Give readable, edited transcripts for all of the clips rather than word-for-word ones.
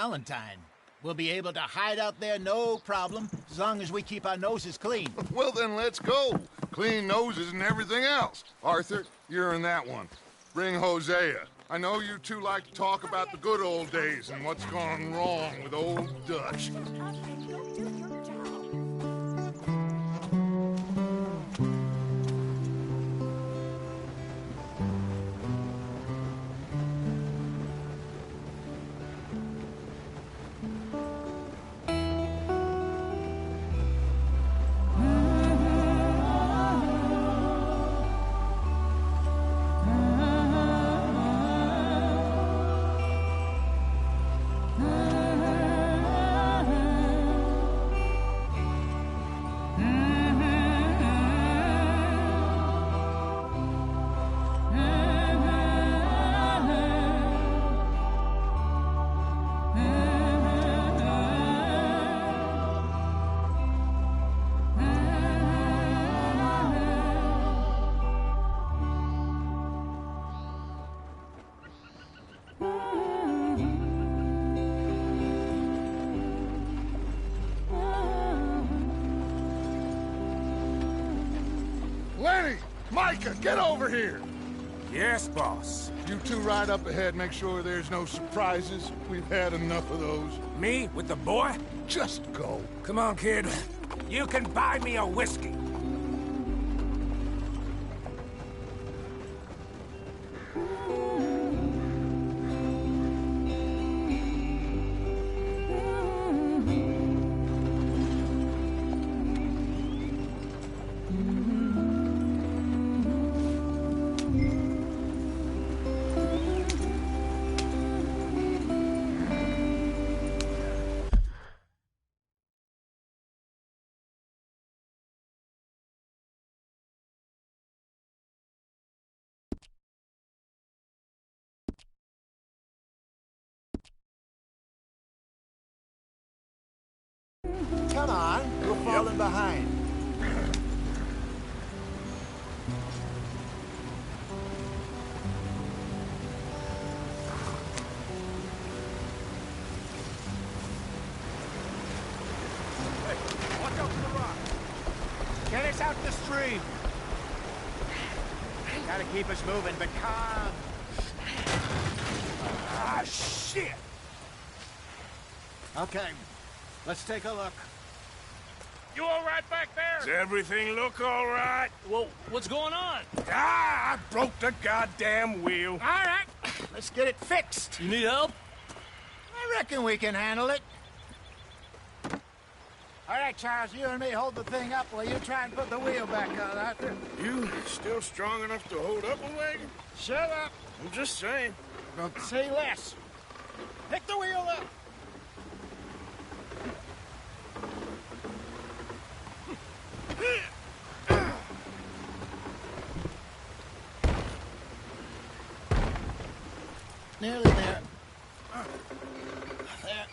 Valentine. We'll be able to hide out there no problem, as long as we keep our noses clean. Well, then let's go. Clean noses and everything else. Arthur, you're in that one. Bring Hosea. I know you two like to talk about the good old days and what's gone wrong with old Dutch. Micah, get over here! Yes, boss. You two ride up ahead, make sure there's no surprises. We've had enough of those. Me with the boy? Just go. Come on, kid. You can buy me a whiskey. Come on, we're falling behind. Hey, watch out for the rock. Get us out the stream. Gotta keep us moving, but calm. Ah, shit! Okay, let's take a look. You all right back there? Does everything look all right? Well, what's going on? Ah, I broke the goddamn wheel. All right, let's get it fixed. You need help? I reckon we can handle it. All right, Charles, you and me hold the thing up while you try and put the wheel back on, Arthur. You still strong enough to hold up a wagon? Shut up. I'm just saying. Don't say less. Pick the wheel up. Nearly there. There.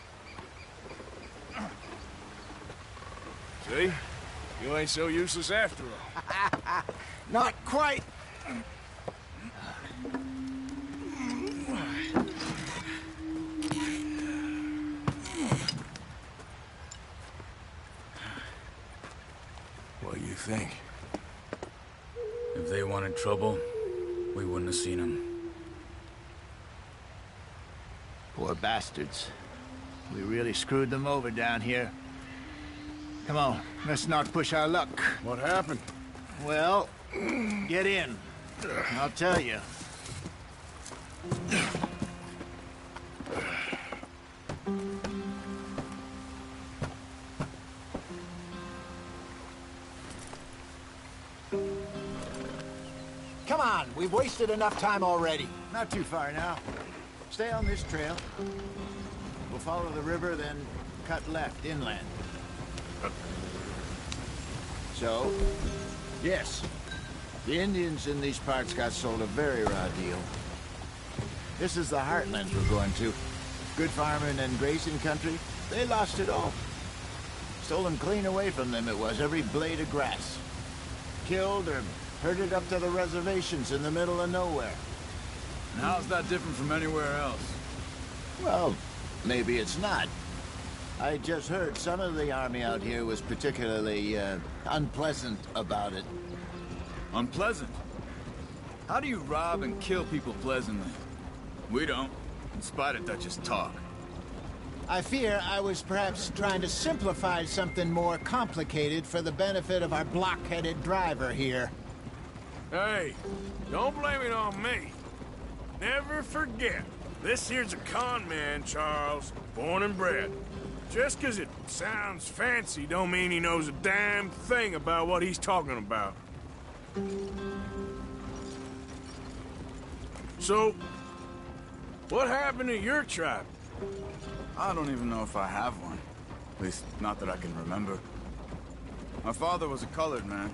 See? You ain't so useless after all. Not quite. What do you think? If they wanted trouble, we wouldn't have seen them. Poor bastards. We really screwed them over down here. Come on, let's not push our luck. What happened? Well, get in. I'll tell you. Come on, we've wasted enough time already. Not too far now. Stay on this trail. We'll follow the river, then cut left inland. So, yes, the Indians in these parts got sold a very raw deal. This is the heartlands we're going to. Good farming and grazing country, they lost it all. Stolen clean away from them it was, every blade of grass. Killed or herded up to the reservations in the middle of nowhere. And how's that different from anywhere else? Well, maybe it's not. I just heard some of the army out here was particularly, unpleasant about it. Unpleasant? How do you rob and kill people pleasantly? We don't, in spite of Dutch's talk. I fear I was perhaps trying to simplify something more complicated for the benefit of our block-headed driver here. Hey, don't blame it on me. Never forget, this here's a con man, Charles, born and bred. Just 'cause it sounds fancy don't mean he knows a damn thing about what he's talking about. So, what happened to your tribe? I don't even know if I have one. At least, not that I can remember. My father was a colored man.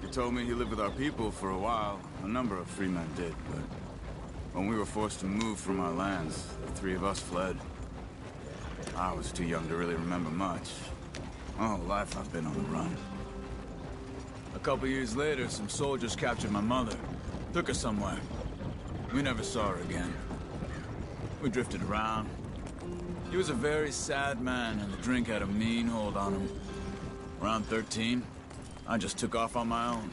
He told me he lived with our people for a while. A number of free men did, but when we were forced to move from our lands, the three of us fled. I was too young to really remember much. My whole life I've been on the run. A couple years later, some soldiers captured my mother. Took her somewhere. We never saw her again. We drifted around. He was a very sad man, and the drink had a mean hold on him. Around 13, I just took off on my own.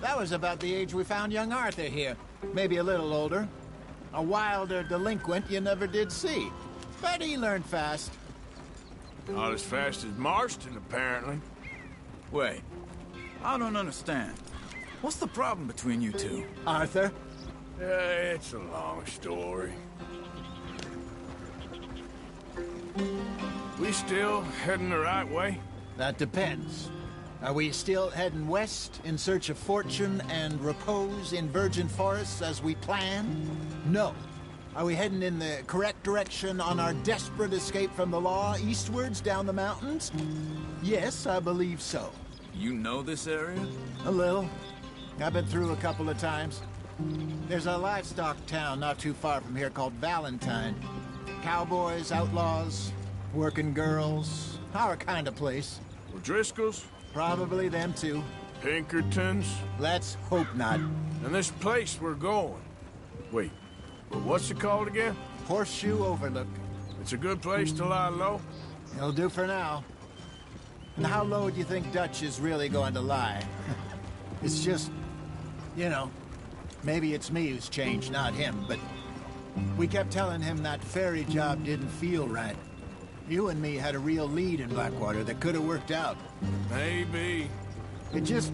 That was about the age we found young Arthur here. Maybe a little older. A wilder delinquent you never did see. But he learned fast. Not as fast as Marston, apparently. Wait, I don't understand. What's the problem between you two? Arthur? It's a long story. We still heading the right way? That depends. Are we still heading west in search of fortune and repose in virgin forests as we planned? No. Are we heading in the correct direction on our desperate escape from the law eastwards down the mountains? Yes, I believe so. You know this area? A little. I've been through a couple of times. There's a livestock town not too far from here called Valentine. Cowboys, outlaws, working girls, our kind of place. O'Driscoll's? Probably them too. Pinkertons? Let's hope not. And this place we're going. Wait, what's it called again? Horseshoe Overlook. It's a good place to lie low? It'll do for now. And how low do you think Dutch is really going to lie? It's just, you know, maybe it's me who's changed, not him, but we kept telling him that ferry job didn't feel right. You and me had a real lead in Blackwater that could have worked out. Maybe. It just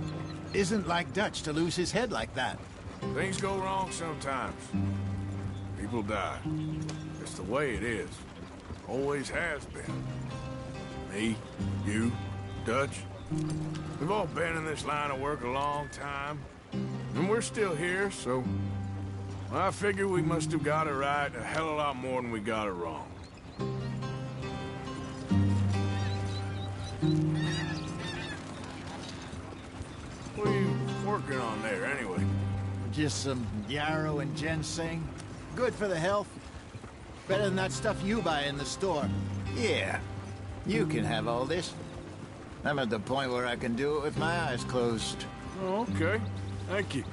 isn't like Dutch to lose his head like that. Things go wrong sometimes. People die. It's the way it is. Always has been. Me, you, Dutch. We've all been in this line of work a long time. And we're still here, so... I figure we must have got it right a hell of a lot more than we got it wrong. What are you working on there, anyway? Just some yarrow and ginseng. Good for the health. Better than that stuff you buy in the store. Yeah, you can have all this. I'm at the point where I can do it with my eyes closed. Oh, okay. Thank you.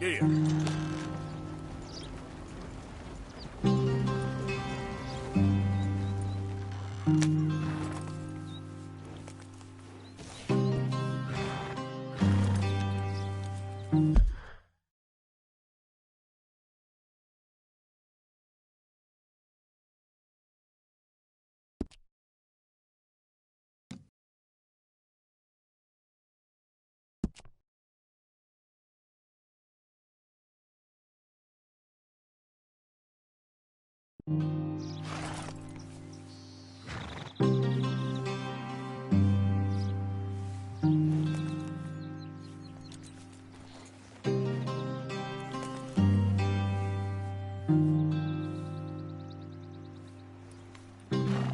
Yeah.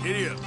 Giddy up.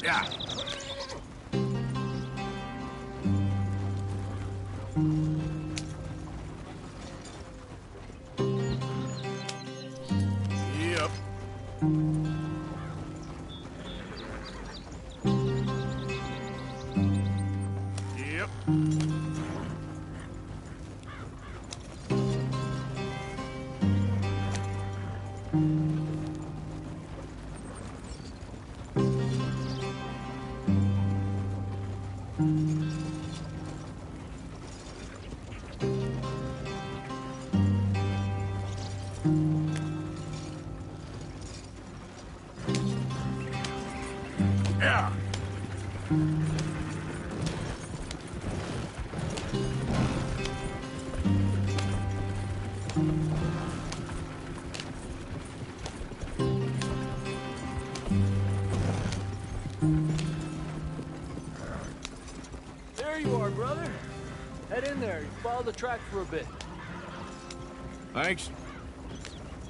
Yeah. Yep. Yep. Yeah. There you are, brother. Head in there. Follow the track for a bit. Thanks.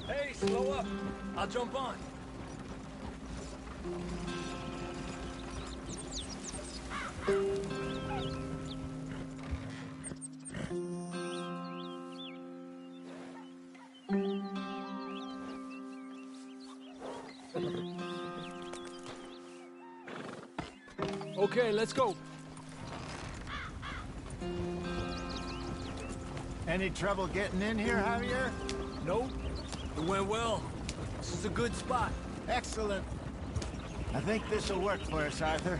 Hey, slow up. I'll jump on. Okay, let's go. Any trouble getting in here, Javier? Nope. It went well. This is a good spot. Excellent. I think this'll work for us, Arthur.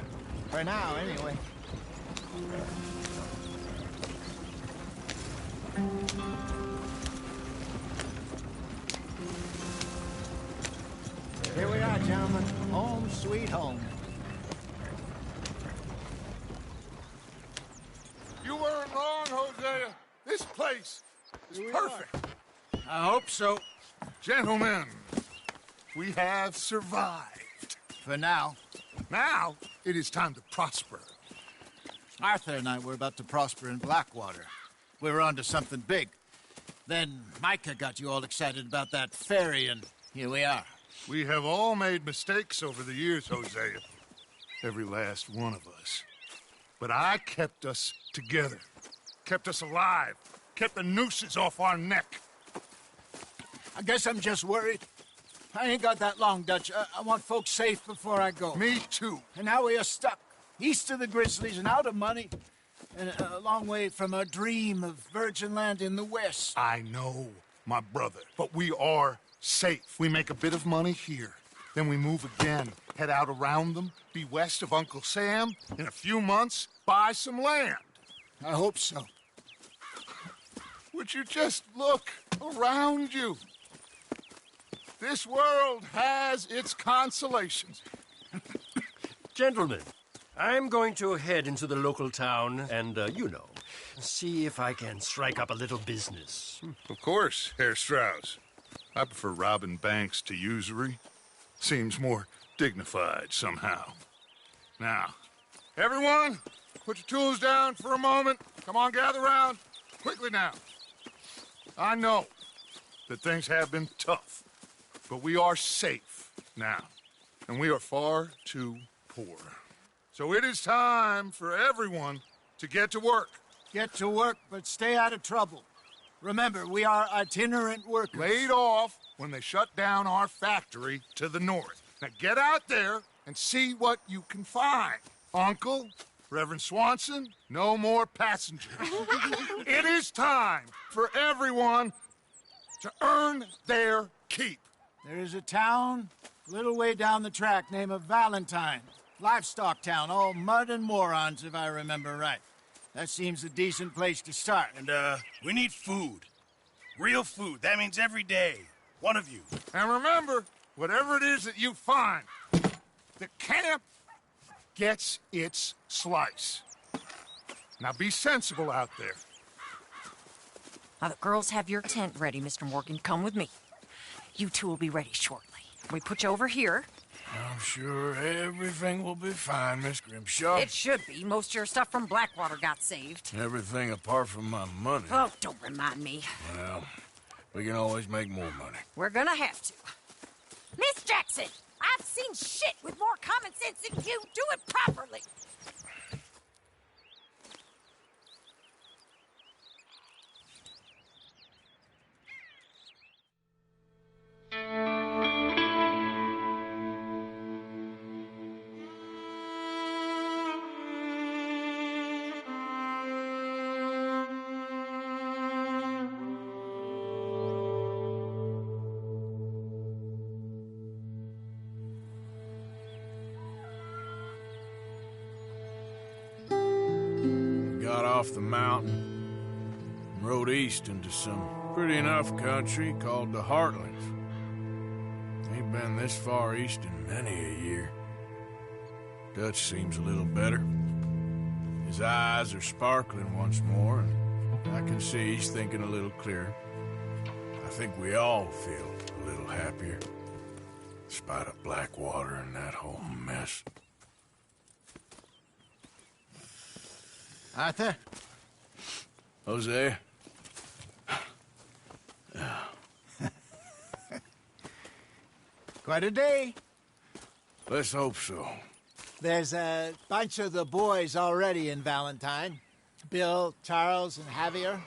For now, anyway. Here we are, gentlemen. Home sweet home. You weren't wrong, Hosea. This place is perfect. I hope so. Gentlemen, we have survived. For now. Now, it is time to prosper. Arthur and I were about to prosper in Blackwater. We were onto something big. Then Micah got you all excited about that ferry, and here we are. We have all made mistakes over the years, Hosea. Every last one of us. But I kept us together. Kept us alive. Kept the nooses off our neck. I guess I'm just worried. I ain't got that long, Dutch. I want folks safe before I go. Me too. And now we are stuck, east of the Grizzlies and out of money, and a long way from our dream of virgin land in the west. I know, my brother. But we are safe. We make a bit of money here. Then we move again, head out around them, be west of Uncle Sam. In a few months, buy some land. I hope so. Would you just look? around you. This world has its consolations. Gentlemen, I'm going to head into the local town and, see if I can strike up a little business. Of course, Herr Strauss. I prefer robbing banks to usury. Seems more dignified somehow. Now, everyone, put your tools down for a moment. Come on, gather round. Quickly now. I know that things have been tough, but we are safe now, and we are far too poor. So it is time for everyone to get to work. Get to work, but stay out of trouble. Remember, we are itinerant workers. Laid off when they shut down our factory to the north. Now get out there and see what you can find. Uncle, Reverend Swanson, no more passengers. It is time for everyone to earn their keep. There is a town a little way down the track named Valentine. Livestock town, all mud and morons, if I remember right. That seems a decent place to start. And, we need food. Real food. That means every day. One of you. And remember, whatever it is that you find, the camp gets its slice. Now be sensible out there. Now, the girls have your tent ready, Mr. Morgan. Come with me. You two will be ready shortly. We put you over here. I'm sure everything will be fine, Miss Grimshaw. It should be. Most of your stuff from Blackwater got saved. Everything apart from my money. Oh, don't remind me. Well, we can always make more money. We're gonna have to. Miss Jackson, I've seen shit with more common sense than you. Do it properly. Got off the mountain and rode east into some pretty enough country called the Heartlands. Ain't been this far east in many a year. Dutch seems a little better. His eyes are sparkling once more, and I can see he's thinking a little clearer. I think we all feel a little happier, in spite of Blackwater and that whole mess. Arthur? Jose? Quite a day. Let's hope so. There's a bunch of the boys already in Valentine. Bill, Charles, and Javier.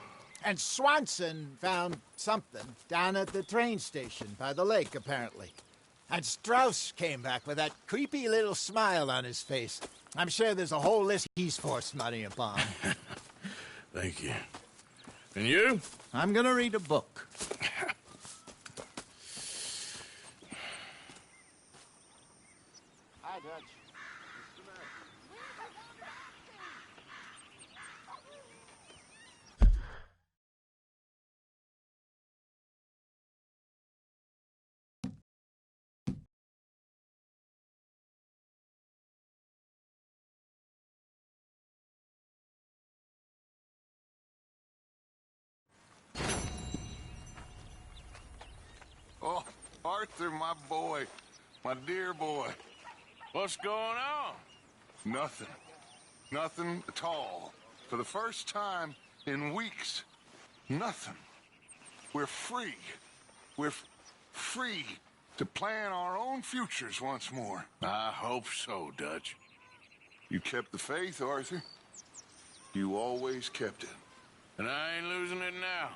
And Swanson found something down at the train station by the lake, apparently. And Strauss came back with that creepy little smile on his face. I'm sure there's a whole list he's forced money upon. Thank you. And you? I'm gonna read a book. Hi, Dutch. Oh, Arthur, my boy. My dear boy. What's going on? Nothing. Nothing at all. For the first time in weeks, nothing. We're free. We're free to plan our own futures once more. I hope so, Dutch. You kept the faith, Arthur. You always kept it. And I ain't losing it now.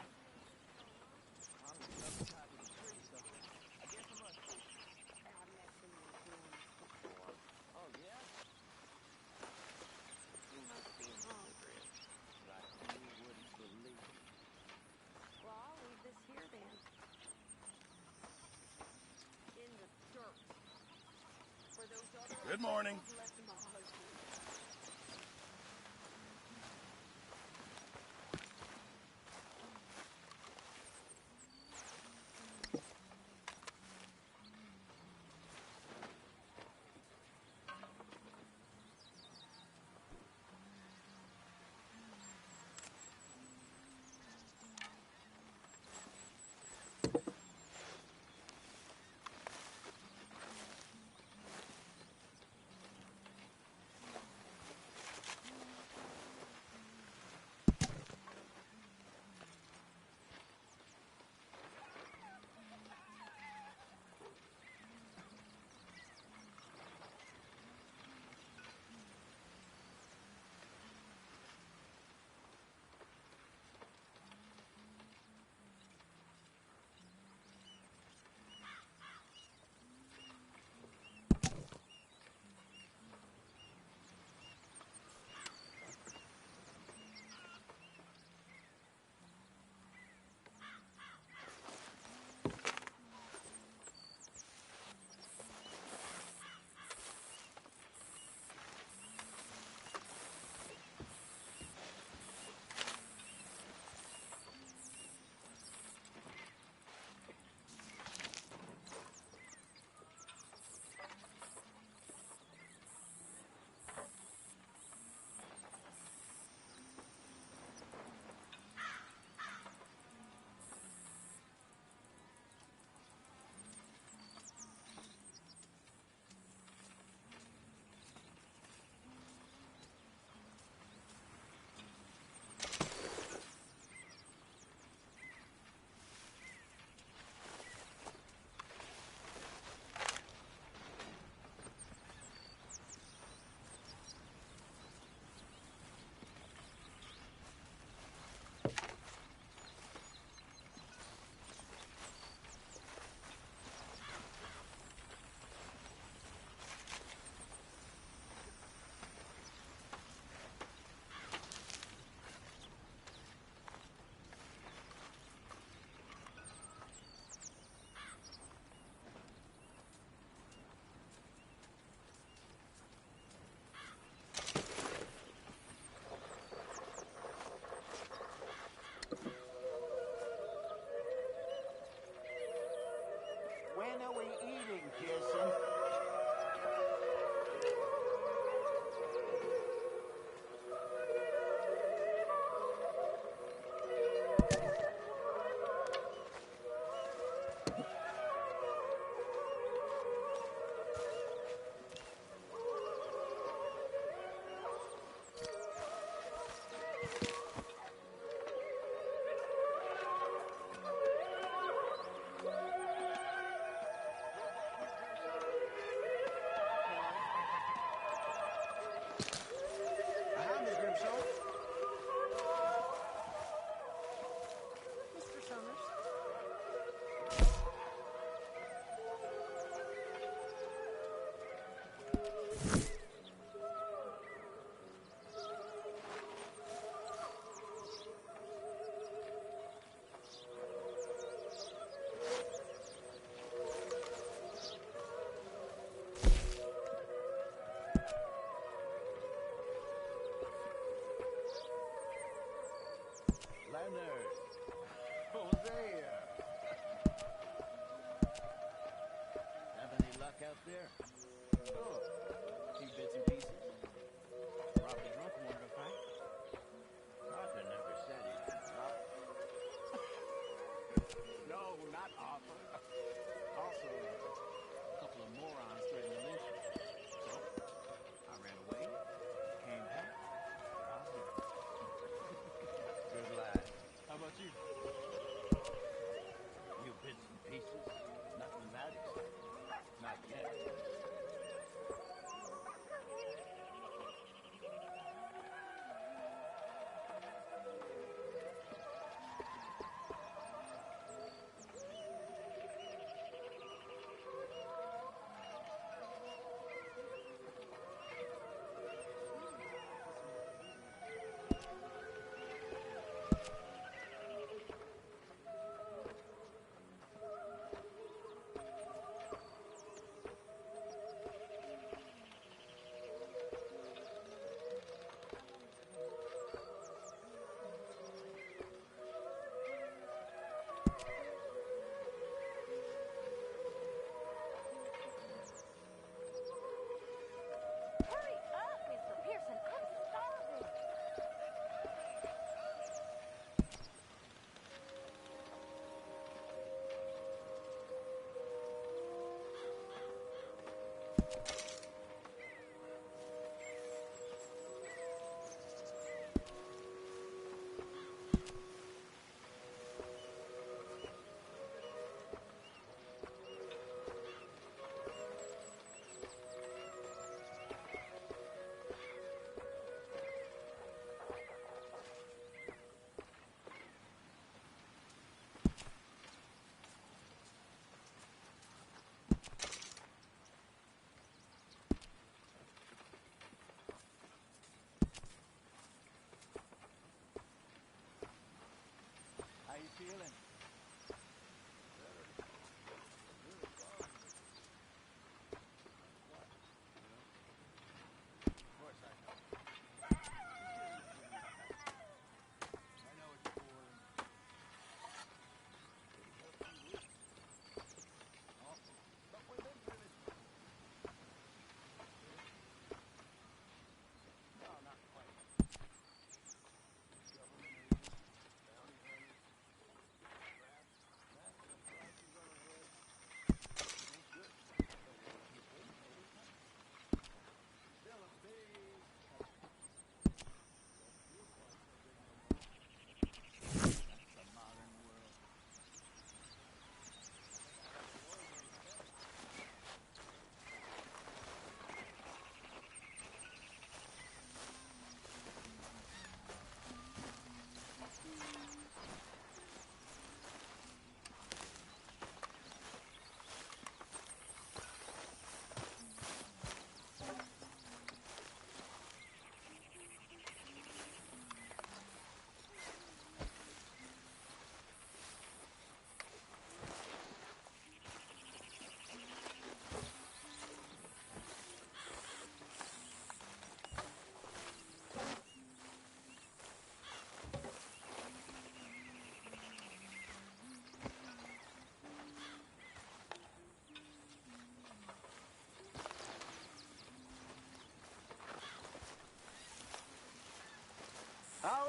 Good morning. When are we eating, Pearson? Mr. Summers. Leonard. Hosea. Have any luck out there? Oh, a few bits and pieces. Robbed a drunk one in a fight. Arthur never said he could rob. No, not Arthur. Also, a couple of morons threatened to lynch me. So, I ran away, came back, robbed it. Good lad. How about you? You bits and pieces. Nothing that exciting. Not yet.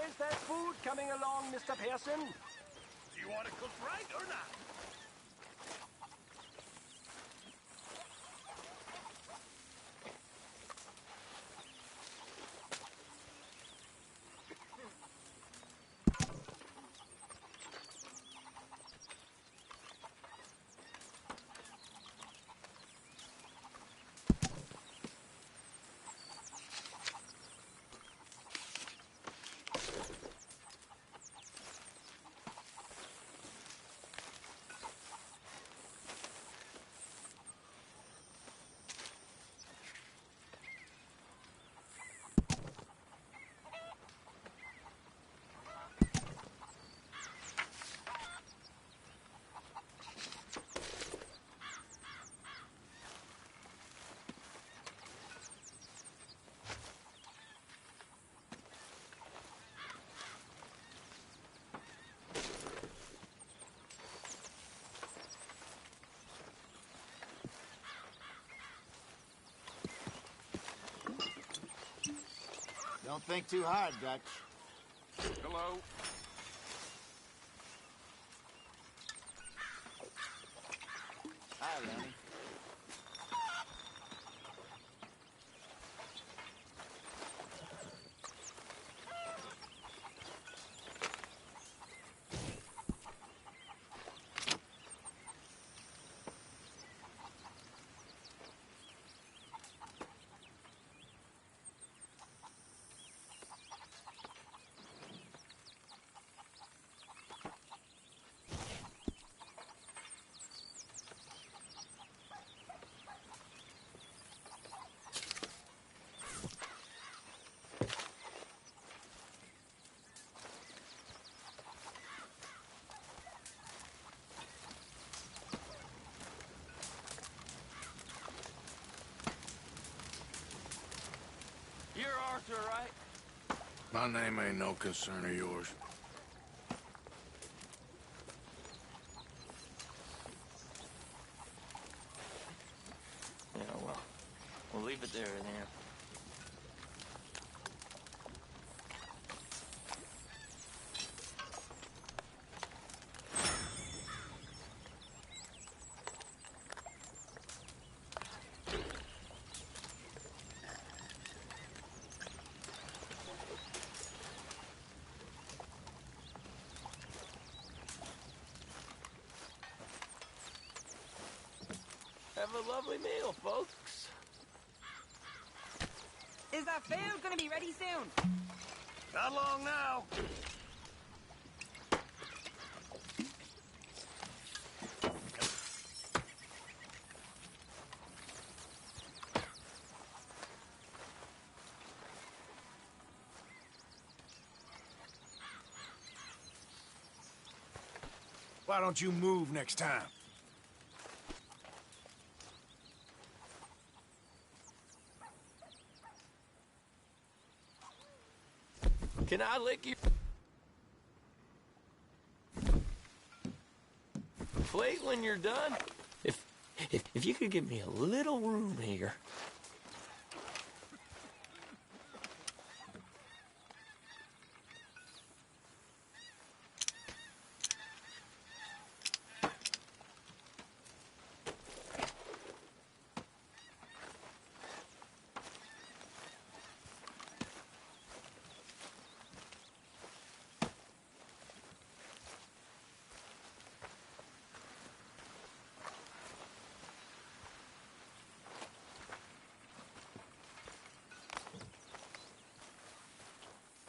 Is that food coming along, Mr. Pearson? Do you want it cooked right or not? Don't think too hard, Dutch. Hello. Hi, Lenny. You're Arthur, right? My name ain't no concern of yours. Yeah, well, we'll leave it there then. Have a lovely meal, folks. Is our food gonna be ready soon? Not long now. Why don't you move next time? Can I lick your plate when you're done? If you could give me a little room here.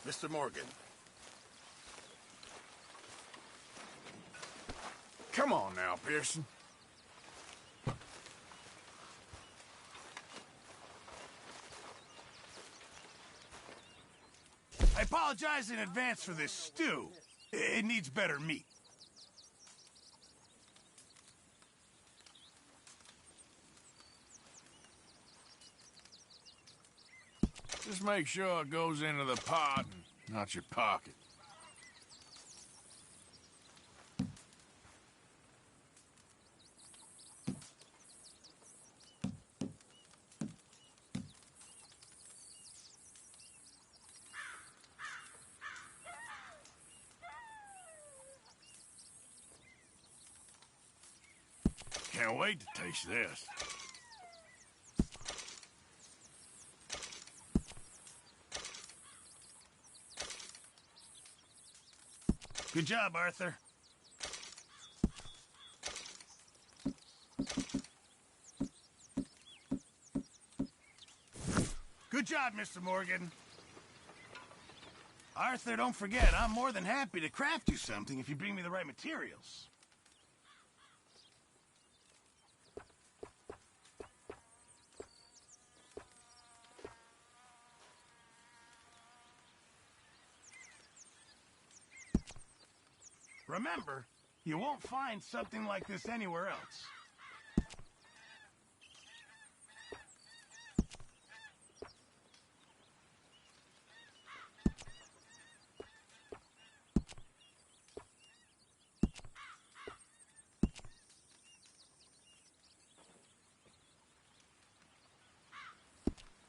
Mr. Morgan. Come on now, Pearson. I apologize in advance for this stew. It needs better meat. Just make sure it goes into the pot and not your pocket. Can't wait to taste this. Good job, Arthur. Good job, Mr. Morgan. Arthur, don't forget, I'm more than happy to craft you something if you bring me the right materials. Remember, you won't find something like this anywhere else.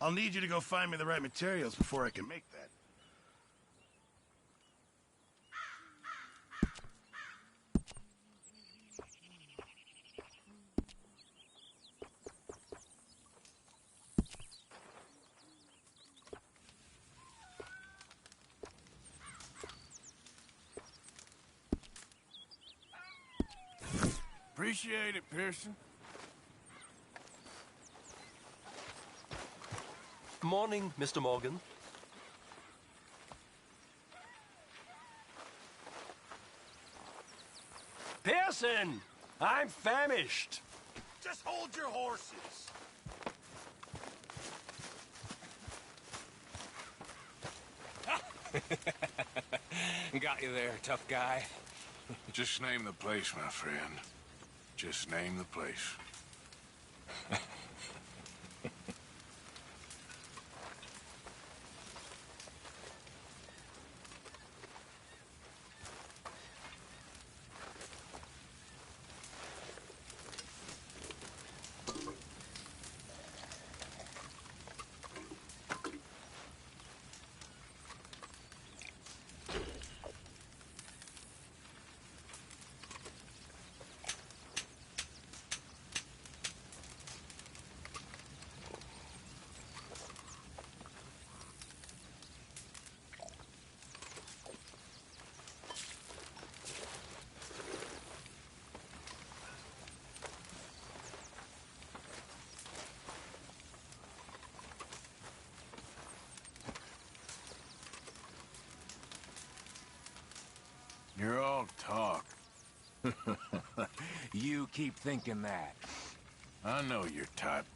I'll need you to go find me the right materials before I can make that. Appreciate it, Pearson. Morning, Mr. Morgan. Pearson! I'm famished. Just hold your horses. Got you there, tough guy. Just name the place, my friend. Just name the place. You're all talk. You keep thinking that. I know your type.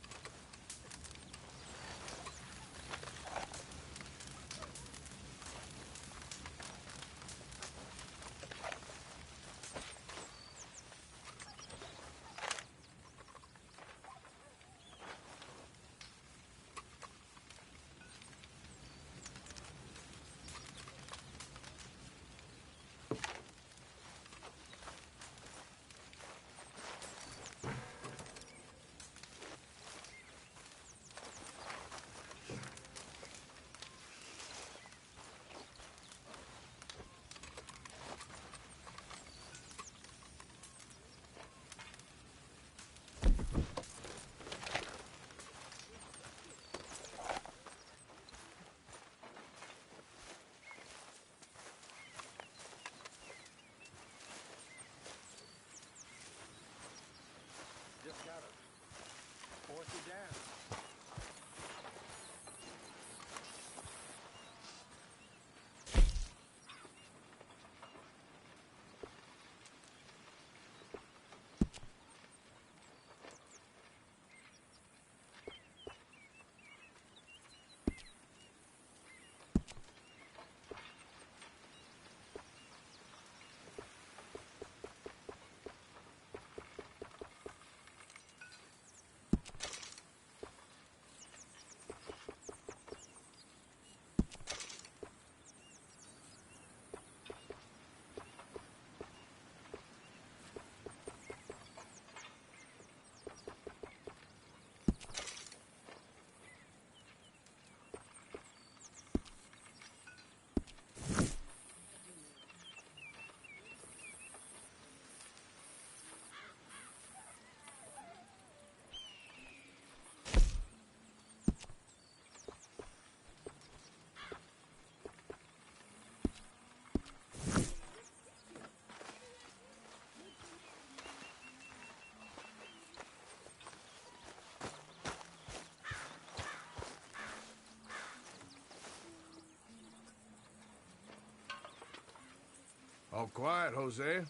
All quiet, Hosea?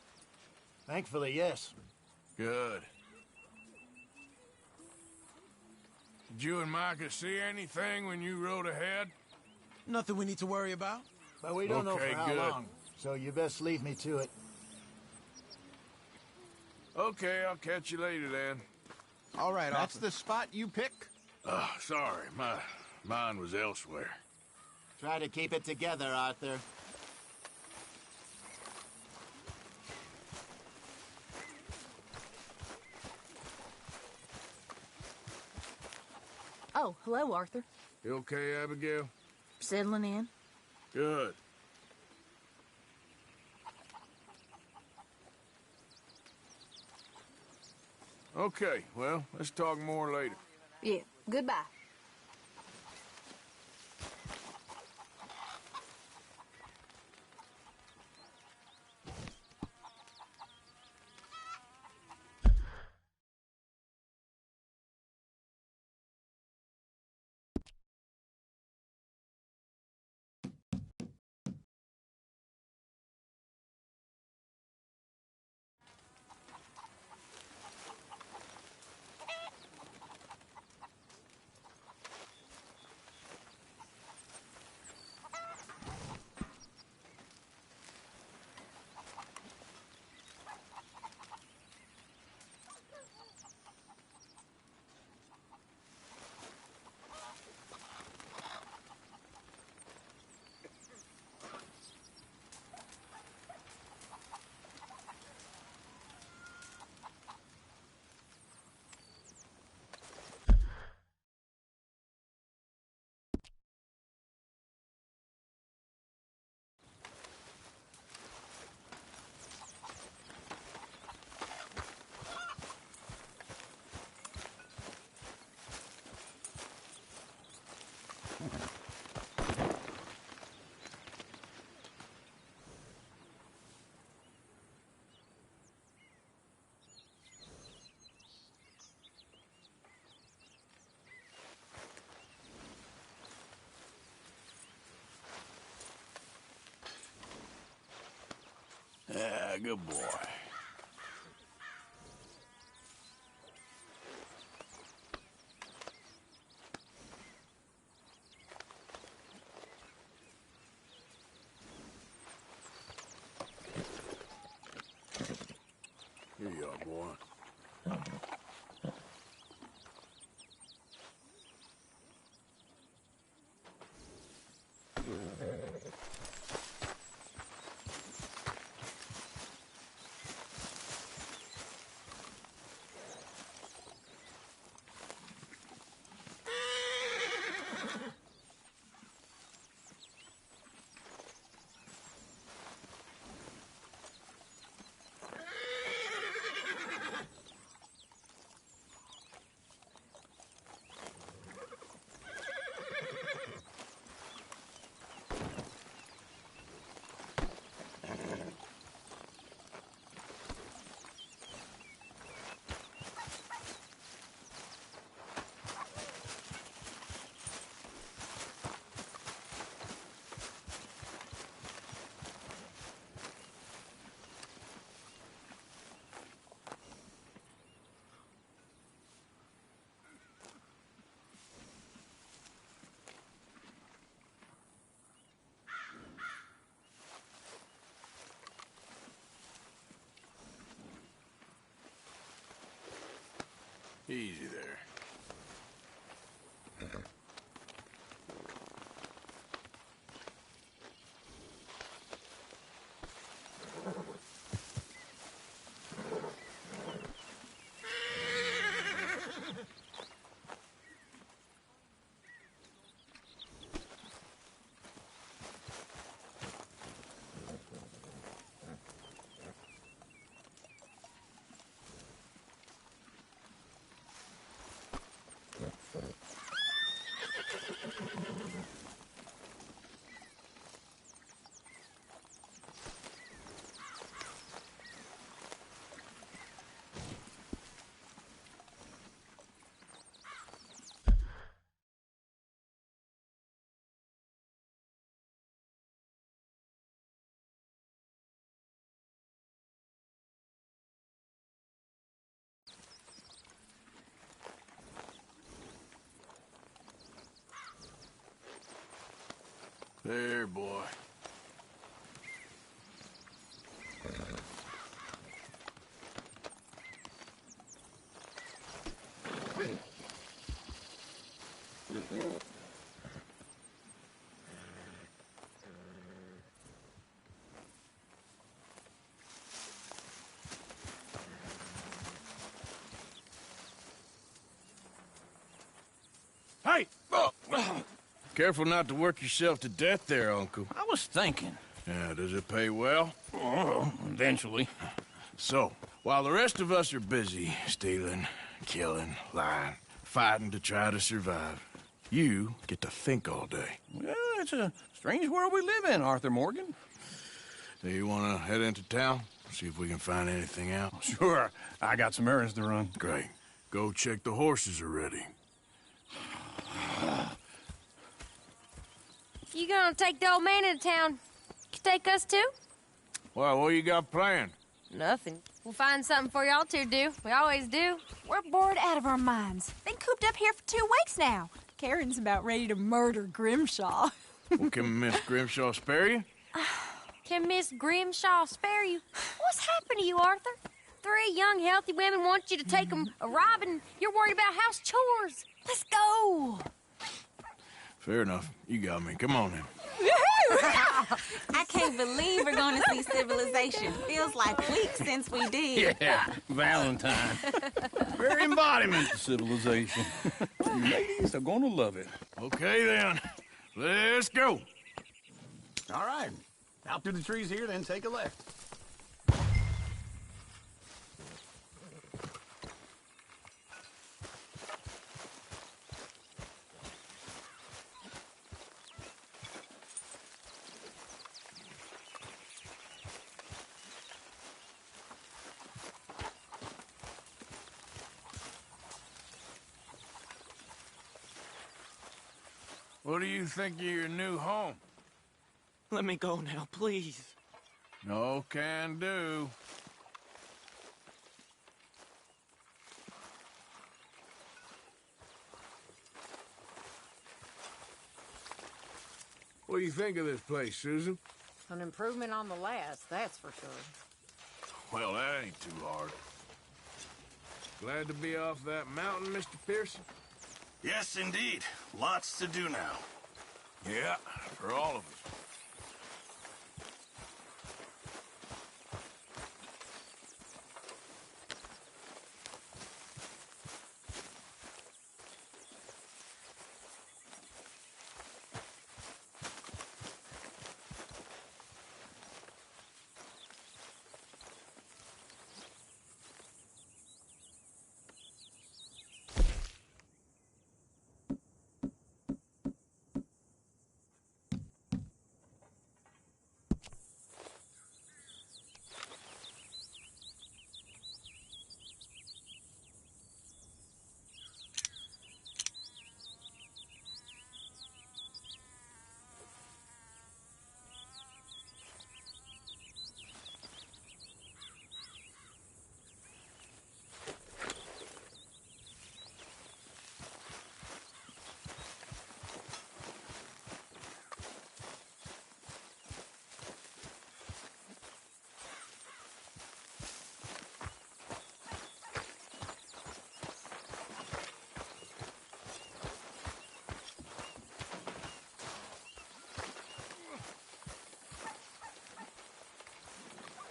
Thankfully, yes. Good. Did you and Micah see anything when you rode ahead? Nothing we need to worry about. But we don't know Okay, for how good. long, so you best leave me to it. Okay, I'll catch you later then. All right, That's Arthur. the spot you pick? Oh, sorry, my mind was elsewhere. Try to keep it together, Arthur. Oh, hello, Arthur. You okay, Abigail? Settling in? Good. Okay, well, let's talk more later. Yeah. Goodbye. Yeah, good boy. Here you are, boy. Easy there. There, boy. Hey! Careful not to work yourself to death there, Uncle. I was thinking. Yeah, does it pay well? Oh, eventually. So, while the rest of us are busy stealing, killing, lying, fighting to try to survive, you get to think all day. Well, it's a strange world we live in, Arthur Morgan. Do you want to head into town? See if we can find anything out? Sure. I got some errands to run. Great. Go check the horses are ready. You gonna take the old man into town? You take us too? Well, what you got planned? Nothing. We'll find something for y'all to do. We always do. We're bored out of our minds. Been cooped up here for 2 weeks now. Karen's about ready to murder Grimshaw. Well, can Miss Grimshaw spare you? Can Miss Grimshaw spare you? What's happened to you, Arthur? 3 young, healthy women want you to take them a robbing. You're worried about house chores. Let's go. Fair enough. You got me. Come on then. I can't believe we're going to see civilization. Feels like weeks since we did. Yeah, Valentine. Very embodiment of civilization. You ladies are going to love it. Okay, then. Let's go. All right. Out through the trees here, then take a left. What do you think of your new home? Let me go now, please. No can do. What do you think of this place, Susan? An improvement on the last, that's for sure. Well, that ain't too hard. Glad to be off that mountain, Mr. Pearson? Yes, indeed. Lots to do now. Yeah, for all of us.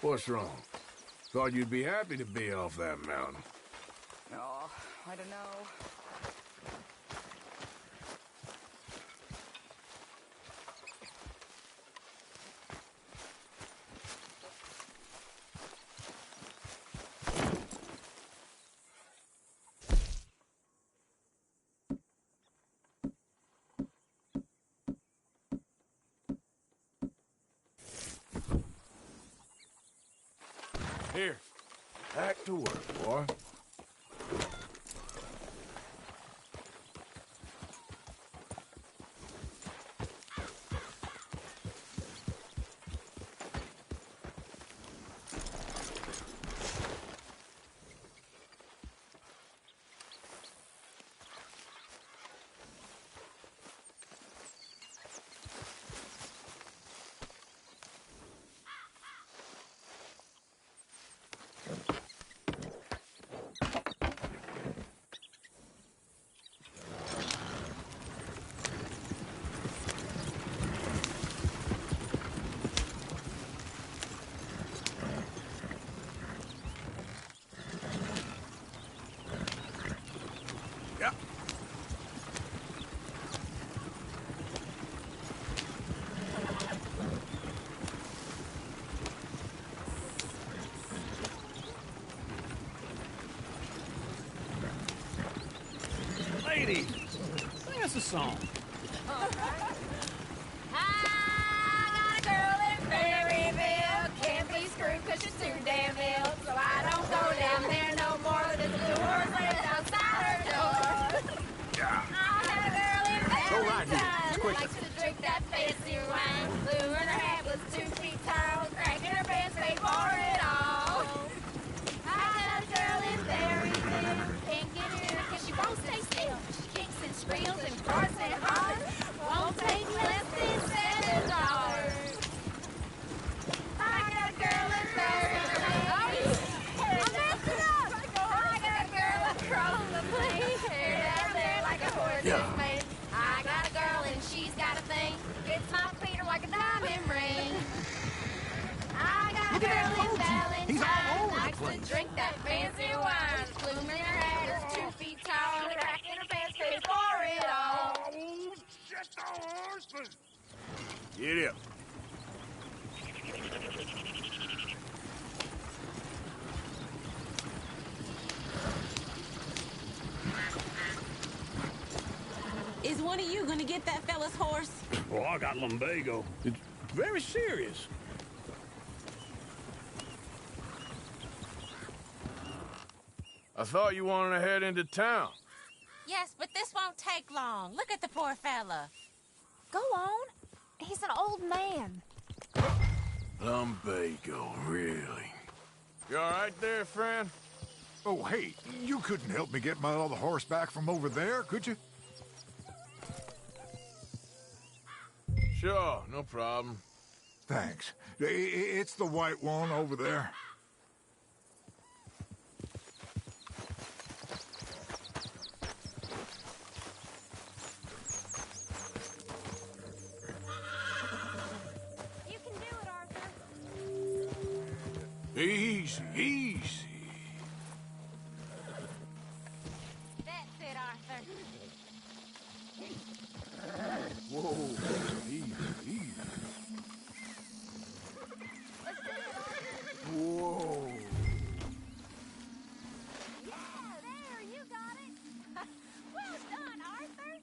What's wrong? Thought you'd be happy to be off that mountain. Oh, I don't know. Here, back to work, boy. Yeah. Lady, sing us a song. I got a girl in Berryville. Can't be screwed 'cause she's too damn ill. So I don't go down there no more. There's a blue horse laid outside her door. I got a girl in Valentine. Likes to drink that fancy wine. Blue in her hat was 2 feet tall. Cracking her pants, paid for it all. I got a girl in Berryville. Can't get her 'cause she won't stay still. She kicks and squeals and farts and hollers. Won't take less than $7. I got a girl in Berryville. I messed it up. I got a girl across the plain. Hair down there like a horse's mane. I got a girl and she's got a thing. Gets my feet like a diamond ring. I got a girl in Valentine. Likes to drink that fancy wine. Bloom in her hat is 2 feet tall. Cracking her pants, pays for it all. Shit, the horses! Get up. Is one of you gonna get that fella's horse? Well, I got lumbago. It's very serious. I thought you wanted to head into town. Yes, but this won't take long. Look at the poor fella. Go on. He's an old man. Lumbago, really? You all right there, friend? Oh, hey, you couldn't help me get my other horse back from over there, could you? Sure, no problem. Thanks. It's the white one over there. You can do it, Arthur. Easy, easy. That's it, Arthur. Whoa, easy, easy. Whoa. Yeah, there, you got it. Well done, Arthur.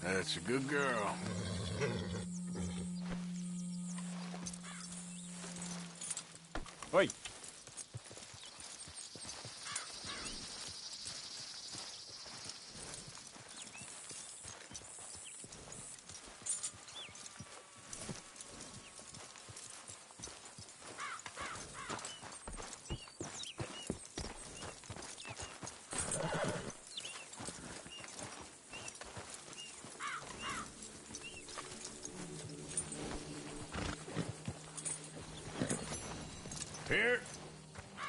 That's a good girl. Wait.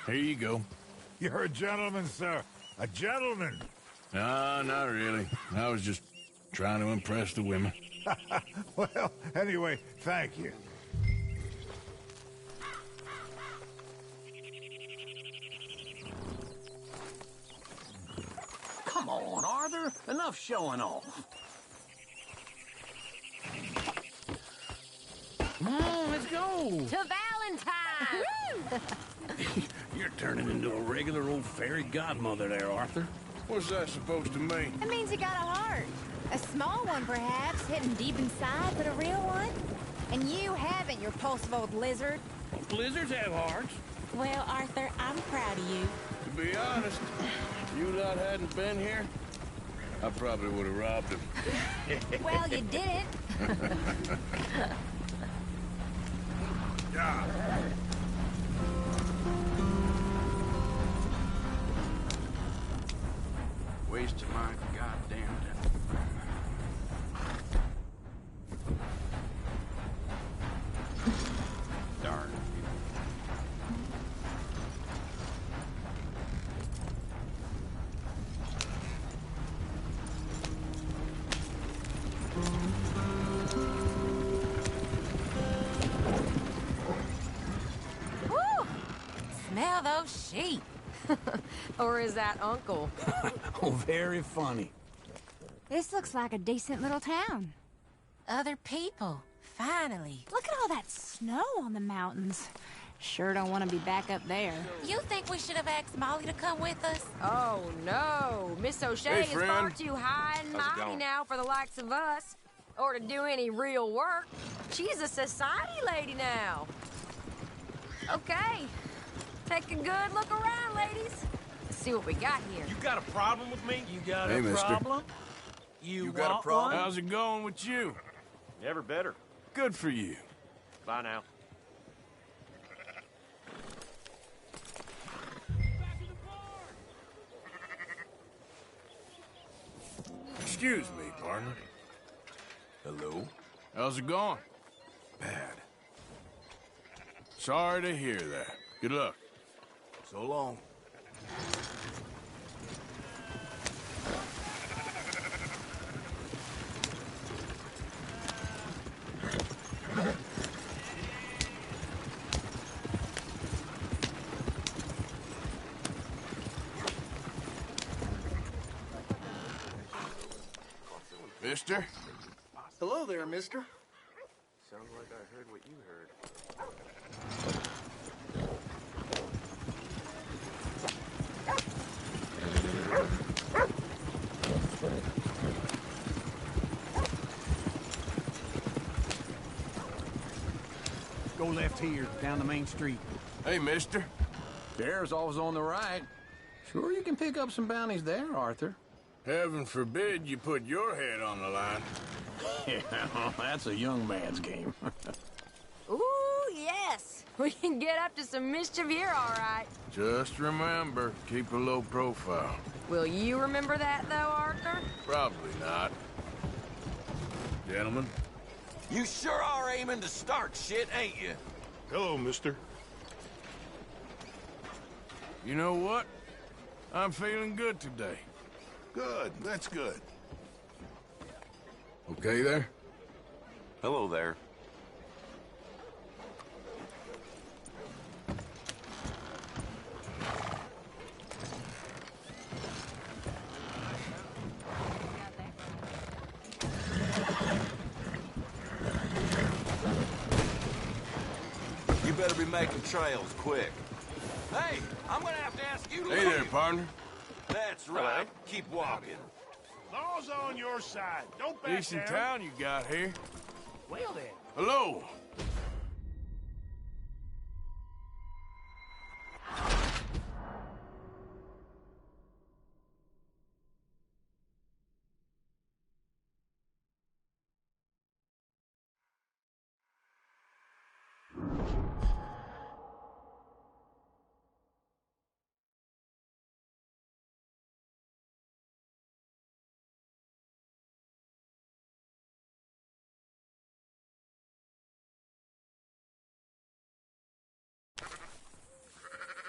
Here you go. You're a gentleman, sir. A gentleman. No, not really. I was just trying to impress the women. Well, anyway, thank you. Come on, Arthur. Enough showing off. Come on, let's go. To Valentine! You're turning into a regular old fairy godmother there, Arthur. What's that supposed to mean? It means you got a heart. A small one, perhaps, hidden deep inside, but a real one. And you haven't, you repulsive old lizard. Well, blizzards have hearts. Well, Arthur, I'm proud of you. To be honest, if you lot hadn't been here, I probably would have robbed him. Well, you did it. Yeah. Wasted my goddamn time. Darn. Smell those sheep. Or is that Uncle? Oh, very funny. This looks like a decent little town. Other people, finally. Look at all that snow on the mountains. Sure don't want to be back up there. You think we should have asked Molly to come with us? Oh, no. Miss O'Shea Hey, is far friend. too high and How's it mighty going? now for the likes of us. Or to do any real work. She's a society lady now. Okay. Take a good look around, ladies. Let's see what we got here. You got a problem with me? You got Hey, a mister. problem? You got a want problem? one? How's it going with you? Never better. Good for you. Bye now. Excuse me, partner. Hello? How's it going? Bad. Sorry to hear that. Good luck. So long. Mister? Hello there, mister. Sounds like I heard what you heard. Go left here, down the main street. Hey, mister. There's always on the right. Sure you can pick up some bounties there, Arthur. Heaven forbid you put your head on the line. Yeah, that's a young man's game. Ooh, yes. We can get up to some mischief here, all right. Just remember, keep a low profile. Will you remember that, though, Arthur? Probably not. Gentlemen? You sure are aiming to start shit, ain't you? Hello, mister. You know what? I'm feeling good today. Good, that's good. Okay there? Hello there. You better be making trails quick. Hey, I'm gonna have to ask you to Hey leave. there, partner. That's right. Keep walking. Law's on your side. Don't back Decent town you got here. Well then. Hello.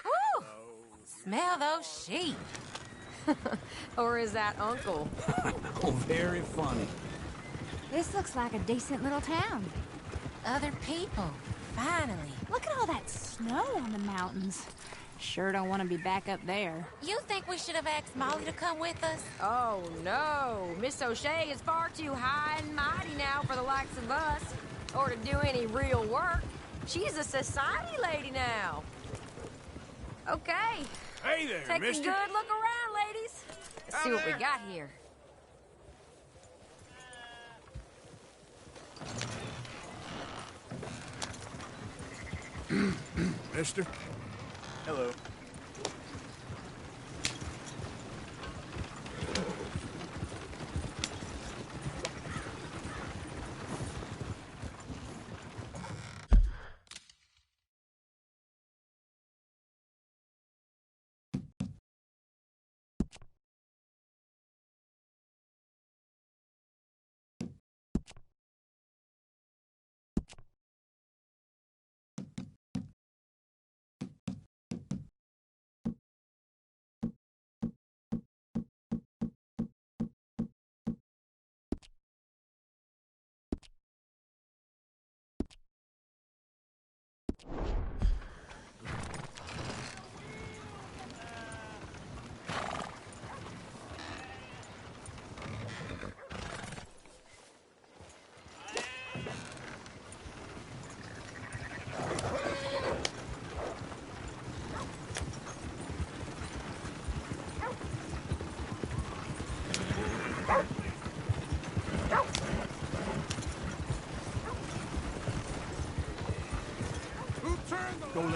Woo! Smell those sheep. Or is that Uncle? Oh, very funny. This looks like a decent little town. Other people, finally. Look at all that snow on the mountains. Sure don't want to be back up there. You think we should have asked Molly to come with us? Oh, no. Miss O'Shea is far too high and mighty now for the likes of us. Or to do any real work. She's a society lady now. Okay. Hey there, Take mister. a good look around, ladies. Let's see what we got here. Mister? Hello.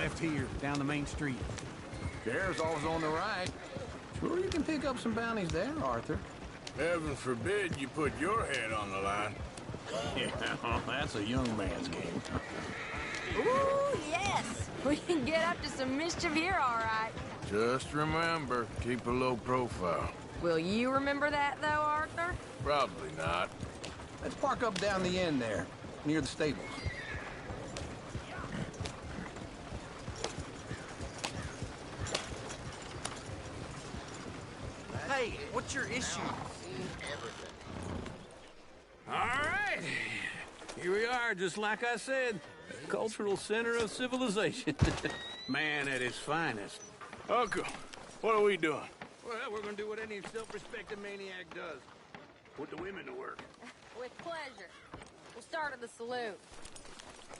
left here, down the main street. Sheriff's always on the right. Sure you can pick up some bounties there, Arthur. Heaven forbid you put your head on the line. Yeah, that's a young man's game. Ooh, yes! We can get up to some mischief here, all right. Just remember, keep a low profile. Will you remember that, though, Arthur? Probably not. Let's park up down the end there, near the stables. Hey, what's your issue? All right. Here we are, just like I said. Cultural center of civilization. Man at his finest. Uncle, what are we doing? Well, we're gonna do what any self-respecting maniac does. Put the women to work. With pleasure. We'll start at the saloon.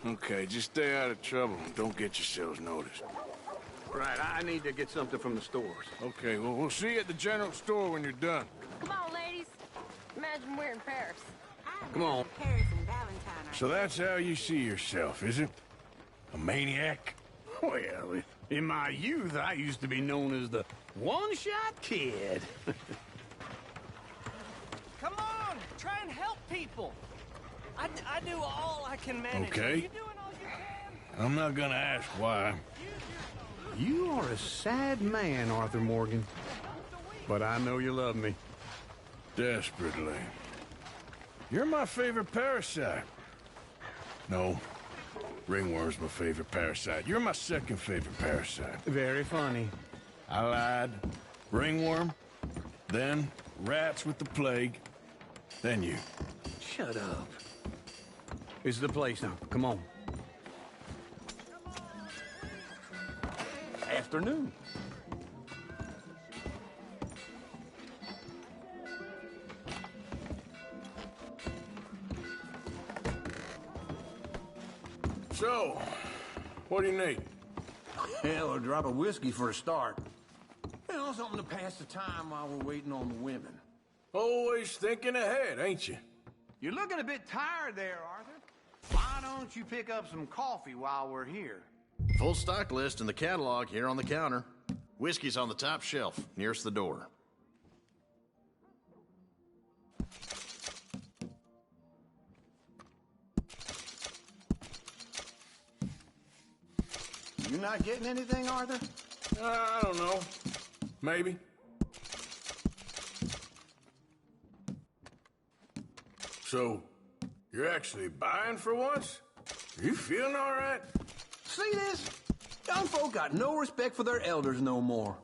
Okay, just stay out of trouble and don't get yourselves noticed. Right, I need to get something from the stores. Okay, well, we'll see you at the general store when you're done. Come on, ladies. Imagine we're in Paris. Come on. Paris and Valentine. So that's how you see yourself, is it? A maniac? Well, in my youth, I used to be known as the one-shot kid. Come on, try and help people. I do all I can manage. Okay. Are you doing all you can? I'm not gonna ask why. You are a sad man, Arthur Morgan. But I know you love me. Desperately. You're my favorite parasite. No. Ringworm's my favorite parasite. You're my second favorite parasite. Very funny. I lied. Ringworm. Then rats with the plague. Then you. Shut up. This is the place now. Come on. Afternoon. So, what do you need? Hell, a drop of whiskey for a start. You know, something to pass the time while we're waiting on the women. Always thinking ahead, ain't you? You're looking a bit tired there, Arthur. Why don't you pick up some coffee while we're here? Full stock list in the catalog here on the counter. Whiskey's on the top shelf, nearest the door. You not getting anything, Arthur? I don't know. Maybe. So, you're actually buying for once? Are you feeling all right? See this? Young folk got no respect for their elders no more.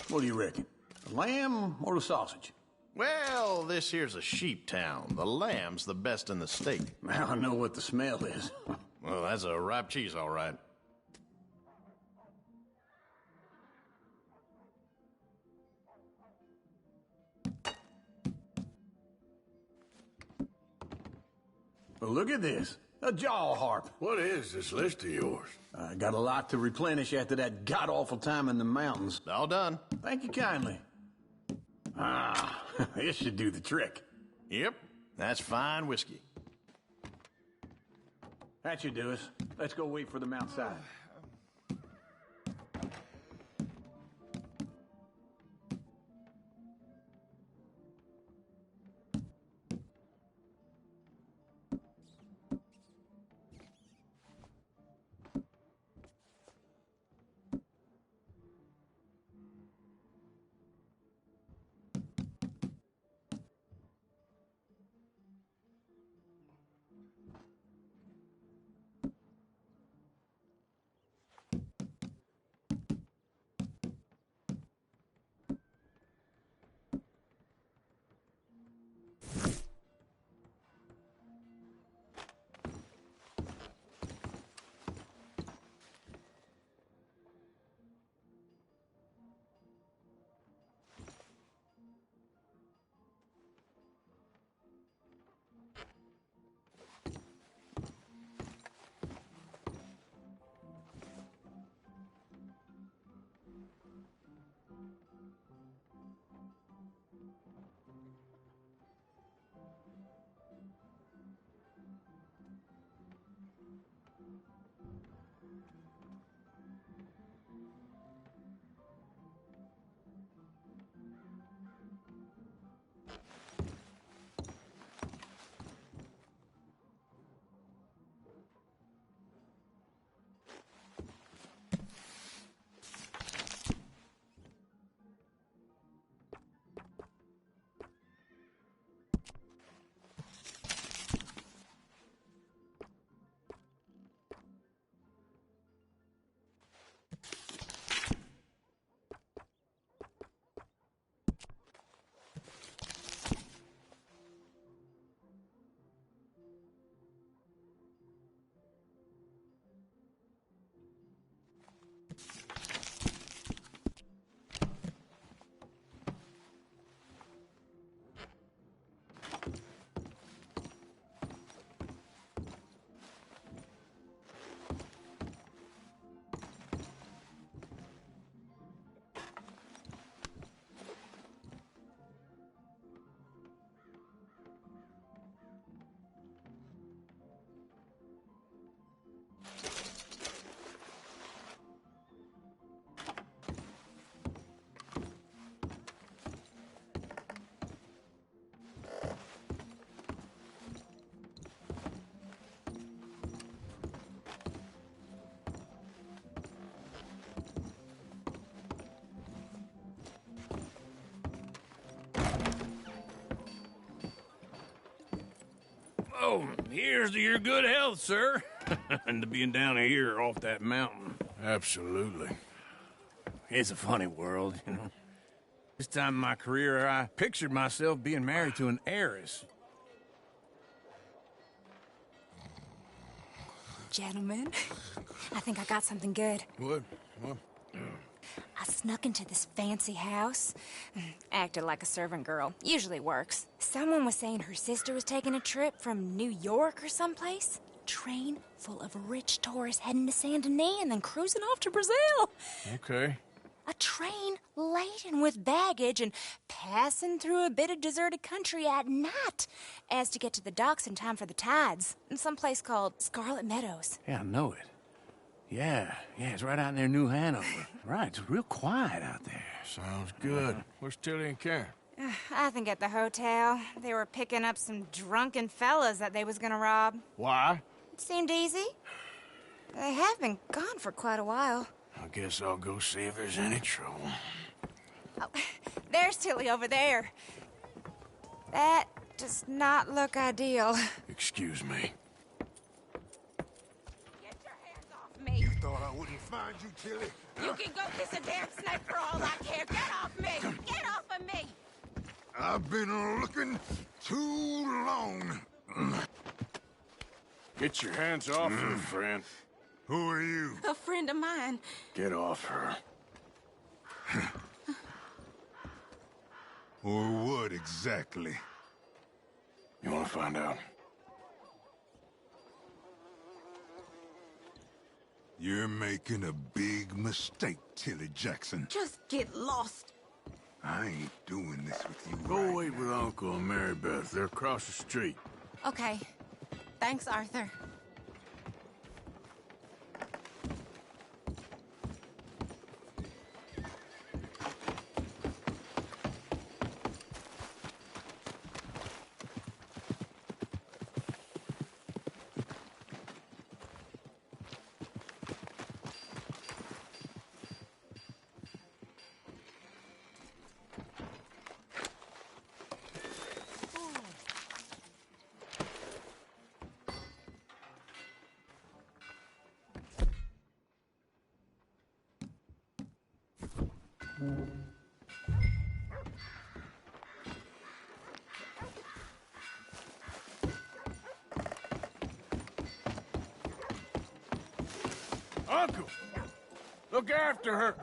What do you reckon? The lamb or the sausage? Well, this here's a sheep town. The lamb's the best in the state. Now I know what the smell is. Well, that's a ripe cheese, all right. Well, look at this. A jaw harp. What is this list of yours? I got a lot to replenish after that god-awful time in the mountains. All done. Thank you kindly. Ah, this should do the trick. Yep, that's fine whiskey. That should do us. Let's go wait for them outside. Oh, here's to your good health, sir. And to being down here off that mountain. Absolutely. It's a funny world, you know. This time in my career, I pictured myself being married to an heiress. Gentlemen, I think I got something good. What? I snuck into this fancy house. Acted like a servant girl. Usually works. Someone was saying her sister was taking a trip from New York or someplace. Train full of rich tourists heading to Saint Denis and then cruising off to Brazil. Okay. A train laden with baggage and passing through a bit of deserted country at night as to get to the docks in time for the tides in some place called Scarlet Meadows. Yeah, I know it. Yeah, it's right out near New Hanover. Right, it's real quiet out there. Sounds good. Where's Tilly and Karen? I think at the hotel. They were picking up some drunken fellas that they was gonna rob. Why? It seemed easy. They have been gone for quite a while. I guess I'll go see if there's any trouble. Oh, there's Tilly over there. That does not look ideal. Excuse me. Me. You thought I wouldn't find you, Tilly? You can go kiss a damn snake for all I care. Get off me! Get off of me! I've been looking too long. Get your hands off her, friend. Who are you? A friend of mine. Get off her. Or what exactly? You want to find out? You're making a big mistake, Tilly Jackson. Just get lost. I ain't doing this with you. Go wait with Uncle and Mary Beth. They're across the street. Okay. Thanks, Arthur. Uncle! Look after her!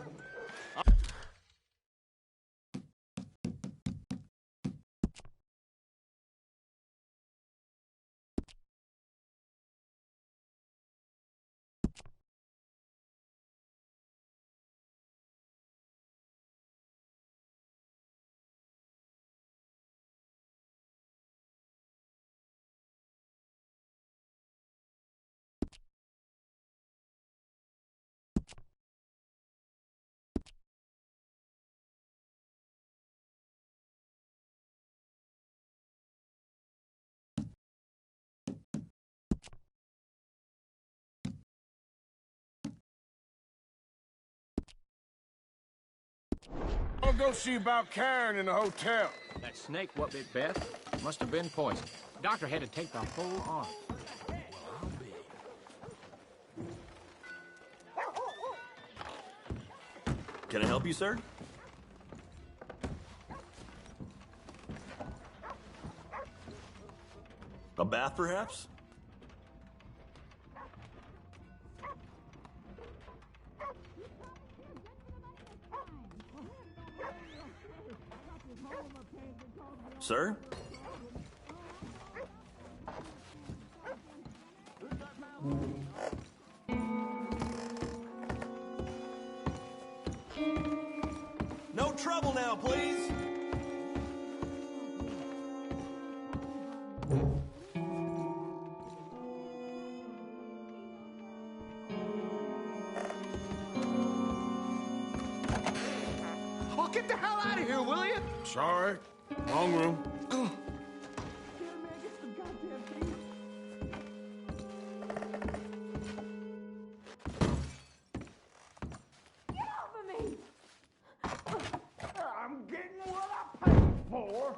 I'll go see about Karen in the hotel. That snake what bit Beth must have been poisoned. Doctor had to take the whole arm. Can I help you, sir? A bath, perhaps? Sir? No trouble now, please. get the hell out of here, will you? Sorry. Wrong room. I'm getting what I paid for.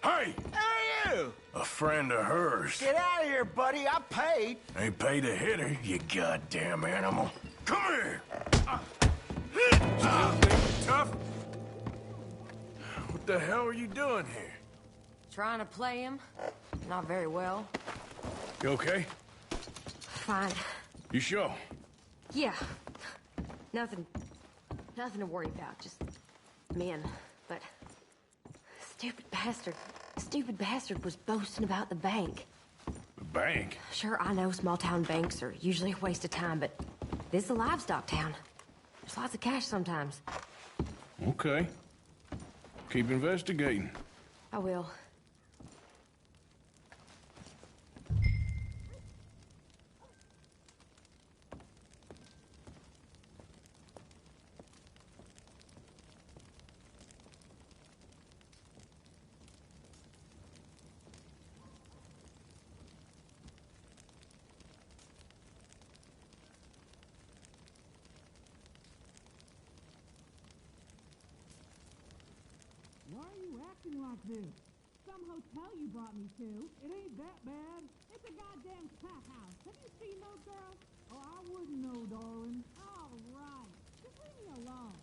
Hey! Hey, you! A friend of hers. Get out of here, buddy. I paid. Ain't paid to hit her, you goddamn animal. Come here! Still think you're tough? What the hell are you doing here? Trying to play him. Not very well. You okay? Fine. You sure? Yeah. Nothing to worry about. Just men. But stupid bastard was boasting about the bank. The bank? Sure, I know small town banks are usually a waste of time, but this is a livestock town. There's lots of cash sometimes. Okay. Keep investigating. I will. Why are you acting like this? Some hotel you brought me to. It ain't that bad. It's a goddamn cat house. Have you seen those girls? Oh, I wouldn't know, darling. All right. Just leave me alone.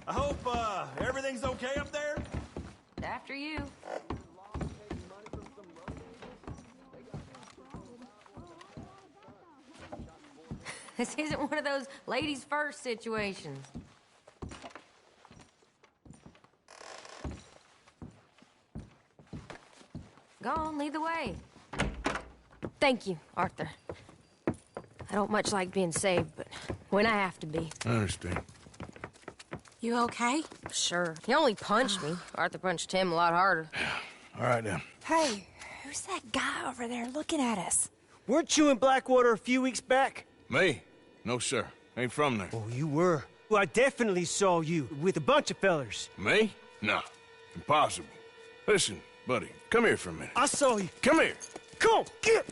I hope, everything's okay up there? After you. This isn't one of those ladies first situations. Go on, lead the way. Thank you, Arthur. I don't much like being saved, but when I have to be. I understand. You okay? Sure. He only punched me. Arthur punched him a lot harder. All right, then. Hey, who's that guy over there looking at us? Weren't you in Blackwater a few weeks back? Me? No, sir. Ain't from there. Oh, you were. Well, I definitely saw you with a bunch of fellers. Me? No. Impossible. Listen, buddy, come here for a minute. I saw you. Come here. Come on, get!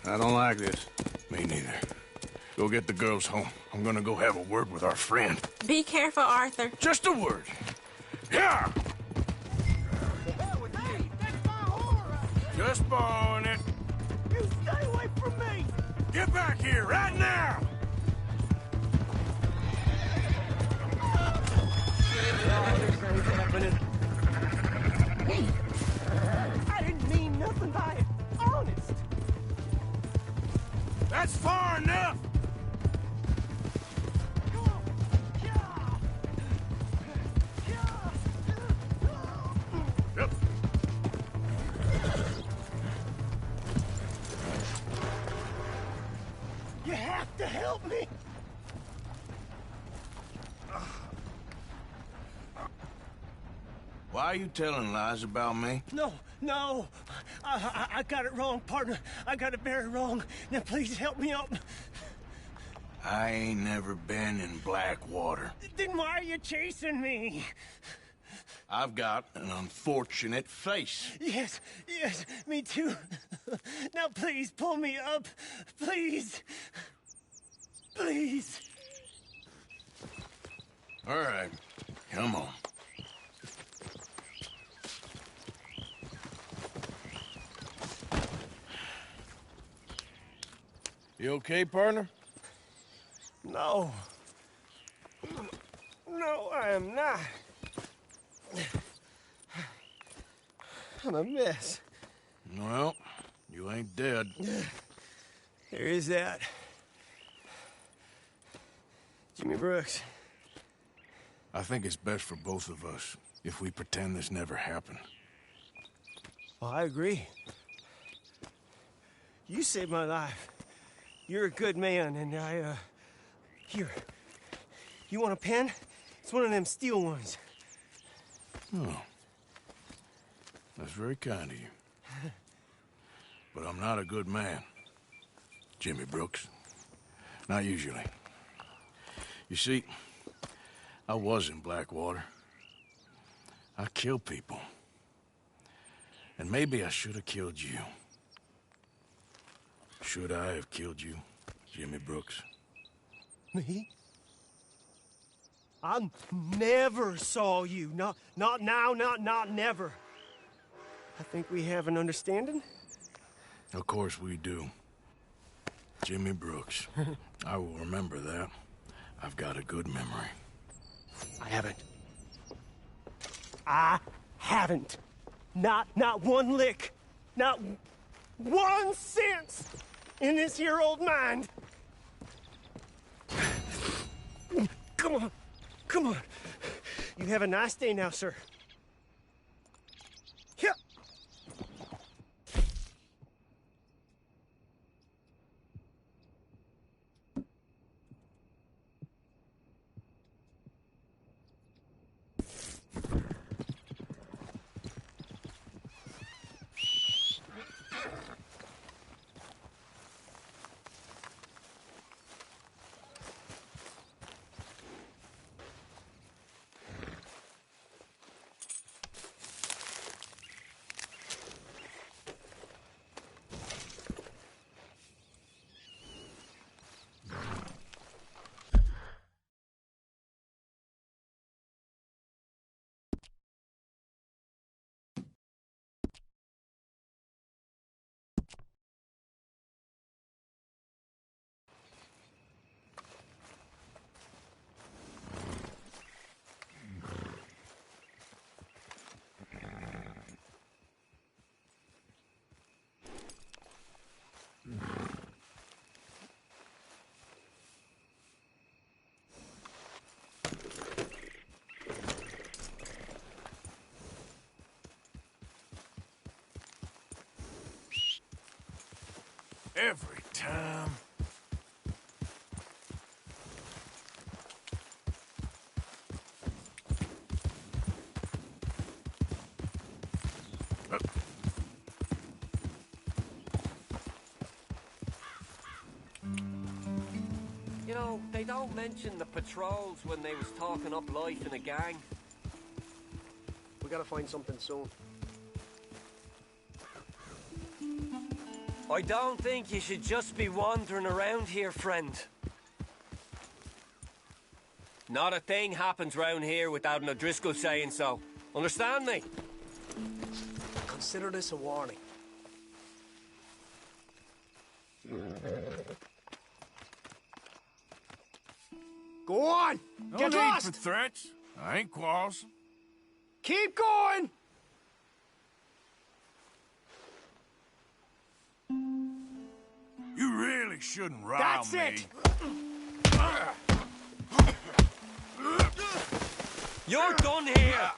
I don't like this. Me neither. Go get the girls home. I'm gonna go have a word with our friend. Be careful, Arthur. Just a word. Yeah! Just borrowing it. You stay away from me! Get back here right now! I didn't mean nothing by it. Honest. That's far enough! Yep. You have to help me. Why are you telling lies about me? No. I got it wrong, partner. I got it very wrong. Now, please help me up. I ain't never been in Blackwater. Then why are you chasing me? I've got an unfortunate face. Yes, yes, me too. Now please pull me up. Please. Please. All right, come on. You okay, partner? No. No, I am not. I'm a mess. Well, you ain't dead. There is that. Jimmy Brooks. I think it's best for both of us if we pretend this never happened. Well, I agree. You saved my life. You're a good man, and here. You want a pen? It's one of them steel ones. Oh. That's very kind of you. But I'm not a good man, Jimmy Brooks. Not usually. You see, I was in Blackwater. I killed people. And maybe I should have killed you. Should I have killed you, Jimmy Brooks? Me? I never saw you. Not now, not never. I think we have an understanding. Of course we do. Jimmy Brooks. I will remember that. I've got a good memory. I haven't. Not one lick. Not 1 cent in this here old mind. Come on. You have a nice day now, sir. Here. Every time. You know, they don't mention the patrols when they was talking up life in a gang. We gotta find something soon. I don't think you should just be wandering around here, friend. Not a thing happens round here without an O'Driscoll saying so. Understand me? Consider this a warning. Go on! No Get need lost! for threats. I ain't quarrelsome. Keep going! You really shouldn't rile That's me. it! You're done here!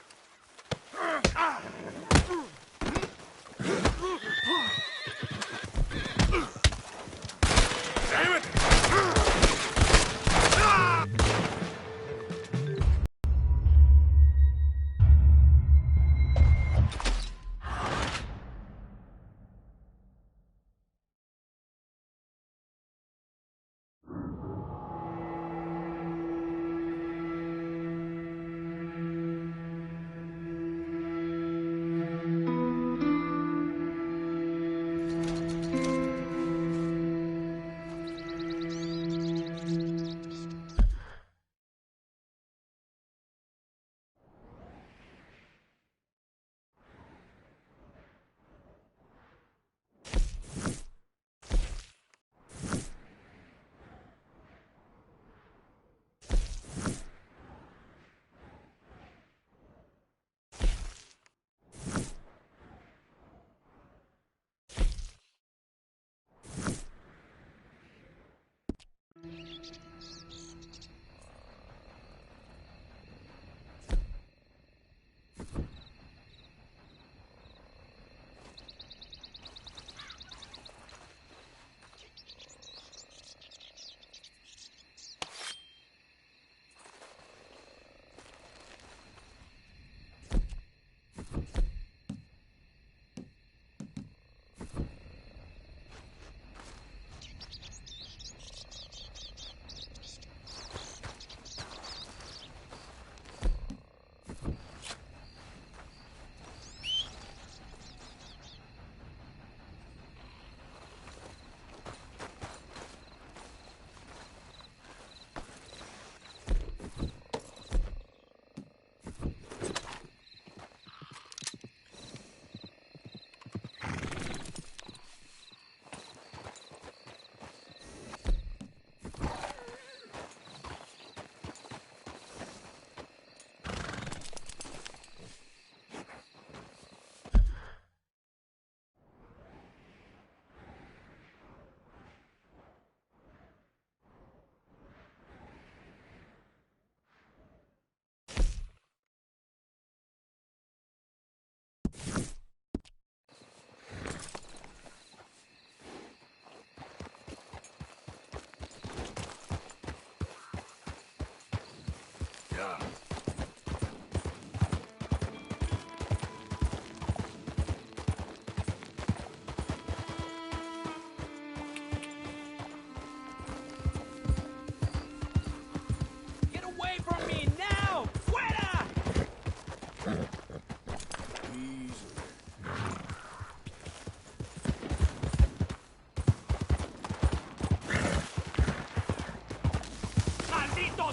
Damn it!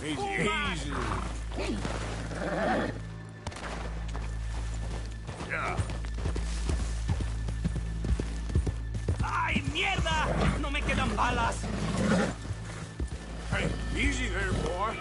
Easy, easy. Yeah. ¡Ay, mierda! ¡No me quedan balas! Hey, easy there, boy.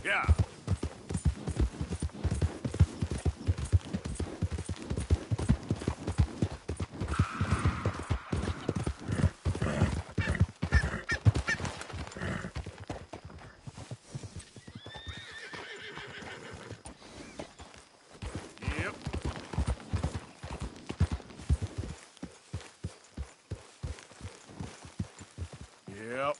Yeah. Yep. Yep.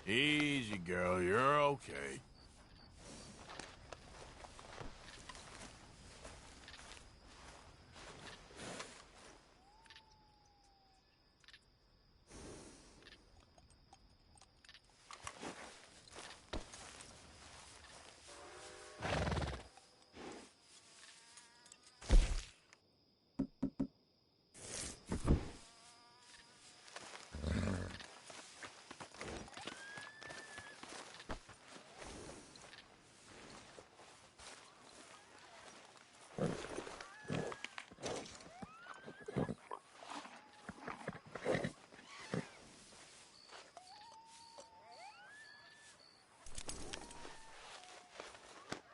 Easy, girl. You're okay.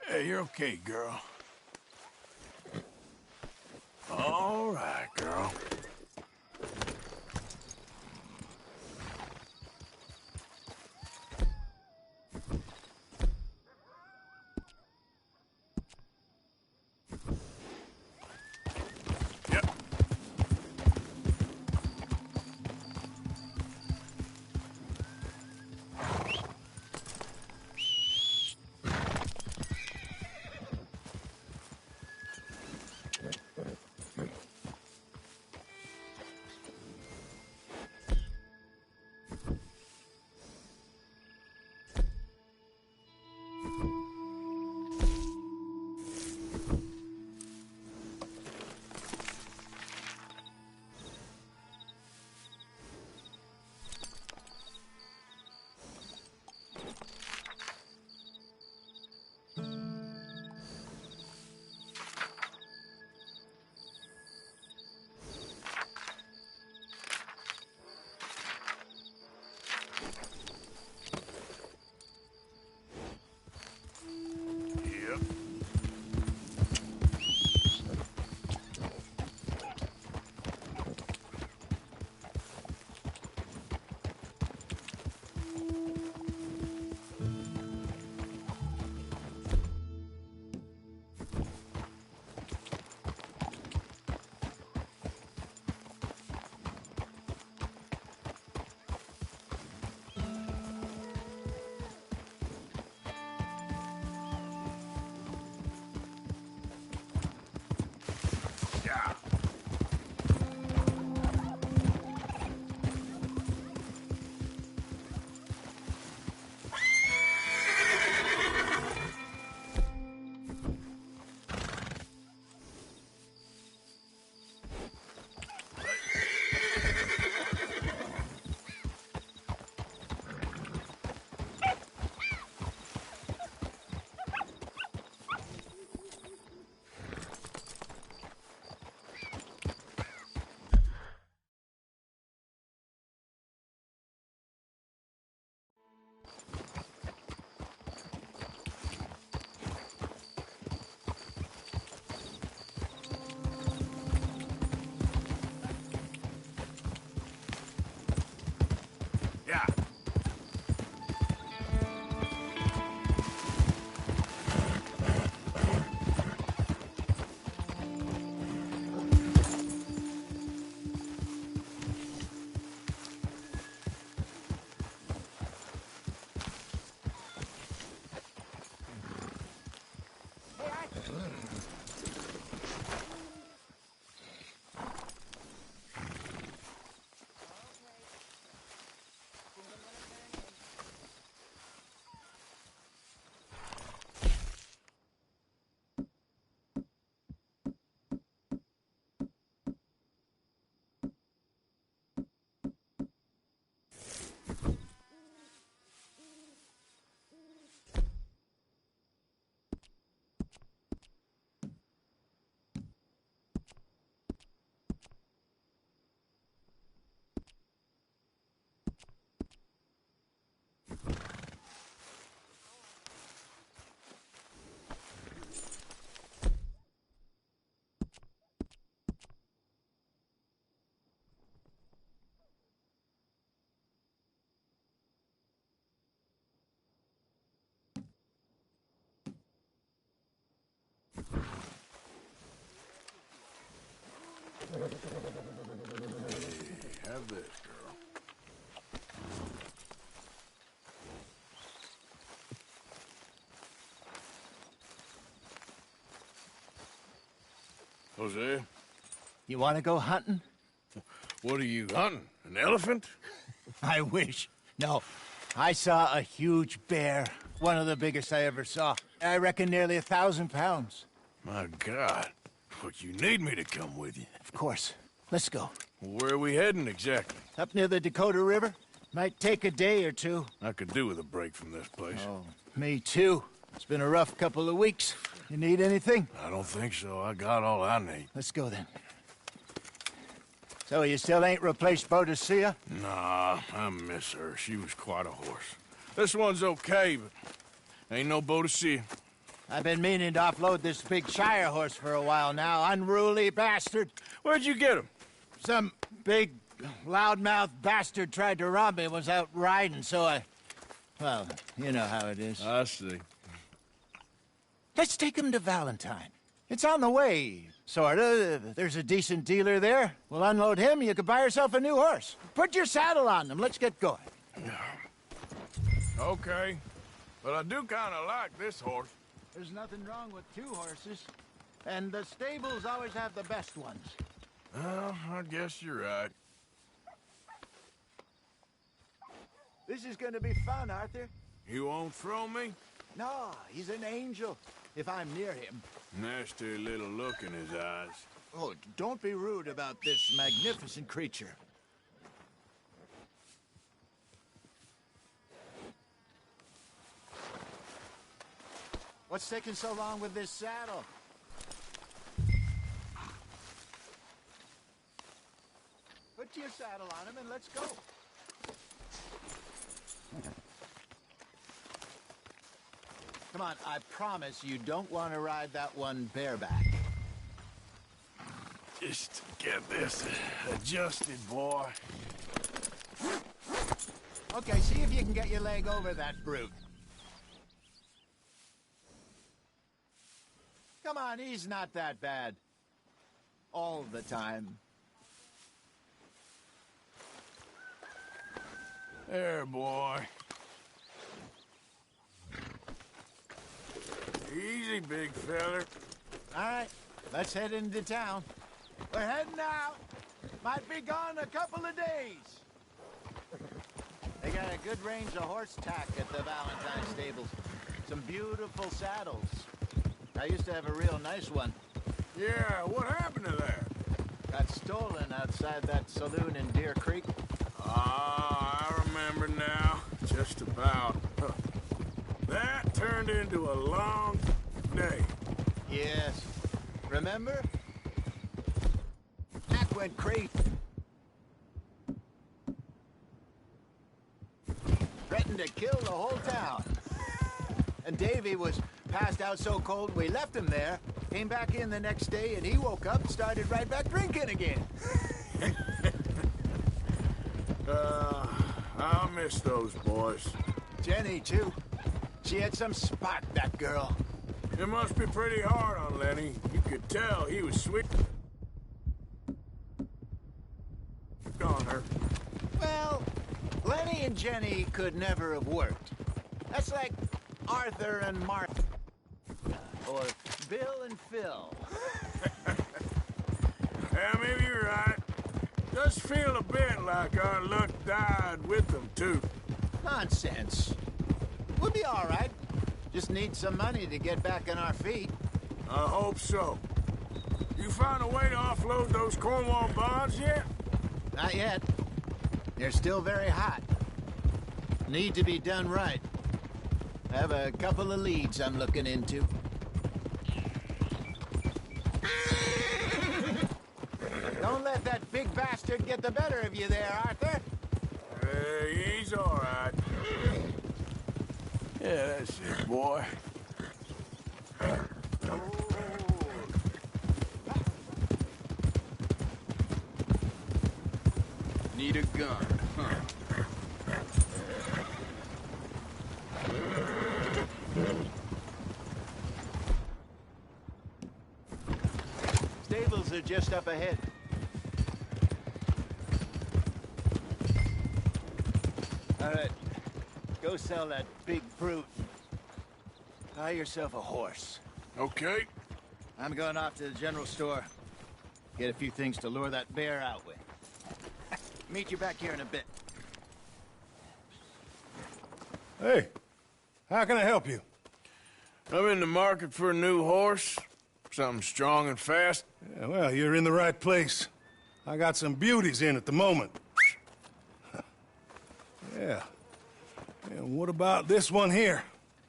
Hey, you're okay, girl. All right, girl. Yep. Have this, girl. Jose? You want to go hunting? What are you hunting? An elephant? I wish. No. I saw a huge bear. One of the biggest I ever saw. I reckon nearly 1,000 pounds. My God. But you need me to come with you. Of course. Let's go. Where are we heading exactly? Up near the Dakota River. Might take a day or two. I could do with a break from this place. Oh, me too. It's been a rough couple of weeks. You need anything? I don't think so. I got all I need. Let's go then. So you still ain't replaced Boadicea? Nah, I miss her. She was quite a horse. This one's okay, but ain't no Boadicea. I've been meaning to offload this big Shire horse for a while now. Unruly bastard. Where'd you get him? Some big, loudmouth bastard tried to rob me and was out riding, so I... Well, you know how it is. I see. Let's take him to Valentine. It's on the way, sorta. There's a decent dealer there. We'll unload him, you could buy yourself a new horse. Put your saddle on them, let's get going. Okay. But I do kind of like this horse. There's nothing wrong with two horses. And the stables always have the best ones. Well, I guess you're right. This is gonna be fun, Arthur. You won't throw me? No, he's an angel, if I'm near him. Nasty little look in his eyes. Oh, don't be rude about this magnificent creature. What's taking so long with this saddle? Put your saddle on him and let's go. Come on, I promise you don't want to ride that one bareback. Just get this adjusted, boy. Okay, see if you can get your leg over that brute. Come on, he's not that bad. All the time. There, boy. Easy, big feller. All right, let's head into town. We're heading out. Might be gone a couple of days. They got a good range of horse tack at the Valentine stables. Some beautiful saddles. I used to have a real nice one. Yeah, what happened to that? Got stolen outside that saloon in Deer Creek. Ah, I remember now. Just about. Huh. That turned into a long day. Yes. Remember? Jack went crazy. Threatened to kill the whole town. And Davy was passed out so cold we left him there. Came back in the next day and he woke up and started right back drinking again. I'll miss those boys. Jenny, too. She had some spot, that girl. It must be pretty hard on Lenny. You could tell he was sweet on her. Well, Lenny and Jenny could never have worked. That's like Arthur and Martha. Or Bill and Phil. Yeah, maybe you're right. Does feel a bit like our luck died with them, too. Nonsense. We'll be all right. Just need some money to get back on our feet. I hope so. You found a way to offload those Cornwall bonds yet? Not yet. They're still very hot. Need to be done right. I have a couple of leads I'm looking into. Don't let that big bastard get the better of you there, Arthur. He's all right. Yeah, that's it, boy. Need a gun, huh? stables are just up ahead. All right, go sell that big fruit. Buy yourself a horse. Okay. I'm going off to the general store. Get a few things to lure that bear out with. Meet you back here in a bit. Hey, how can I help you? I'm in the market for a new horse. Something strong and fast. Yeah, well, you're in the right place. I got some beauties in at the moment. Yeah. And what about this one here?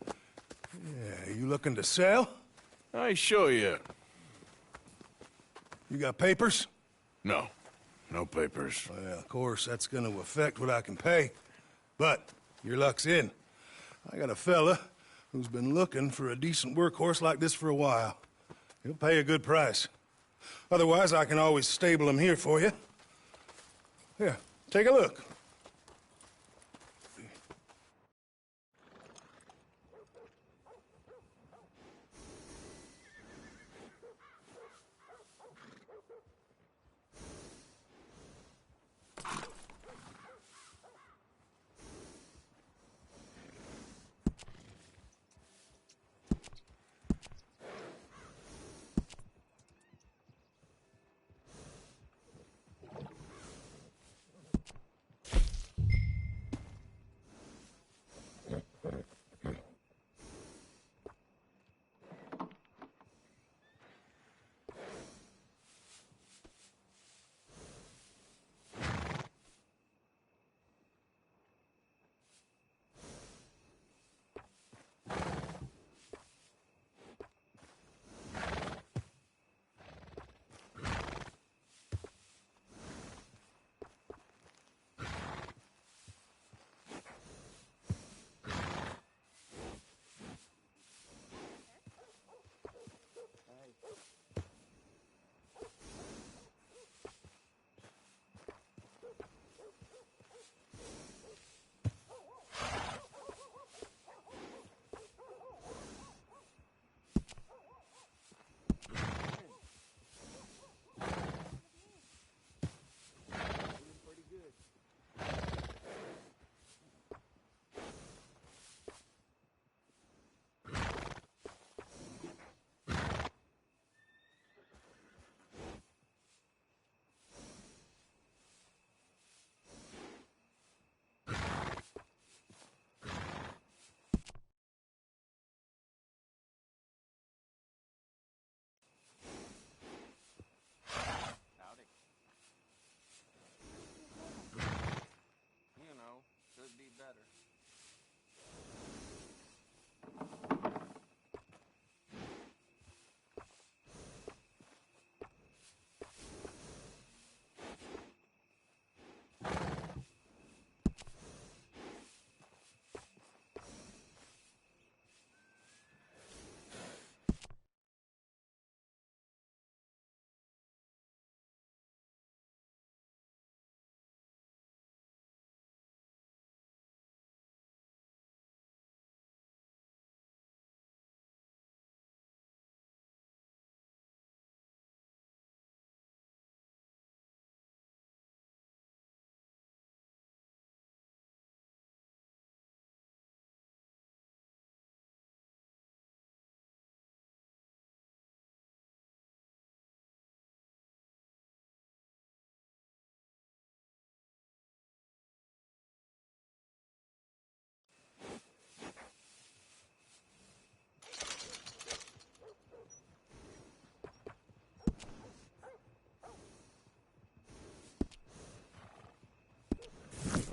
Yeah, you looking to sell? I ain't sure yet. You got papers? No. No papers. Well, of course, that's gonna affect what I can pay. But your luck's in. I got a fella who's been looking for a decent workhorse like this for a while. He'll pay a good price. Otherwise, I can always stable him here for you. Here, take a look. Could be better.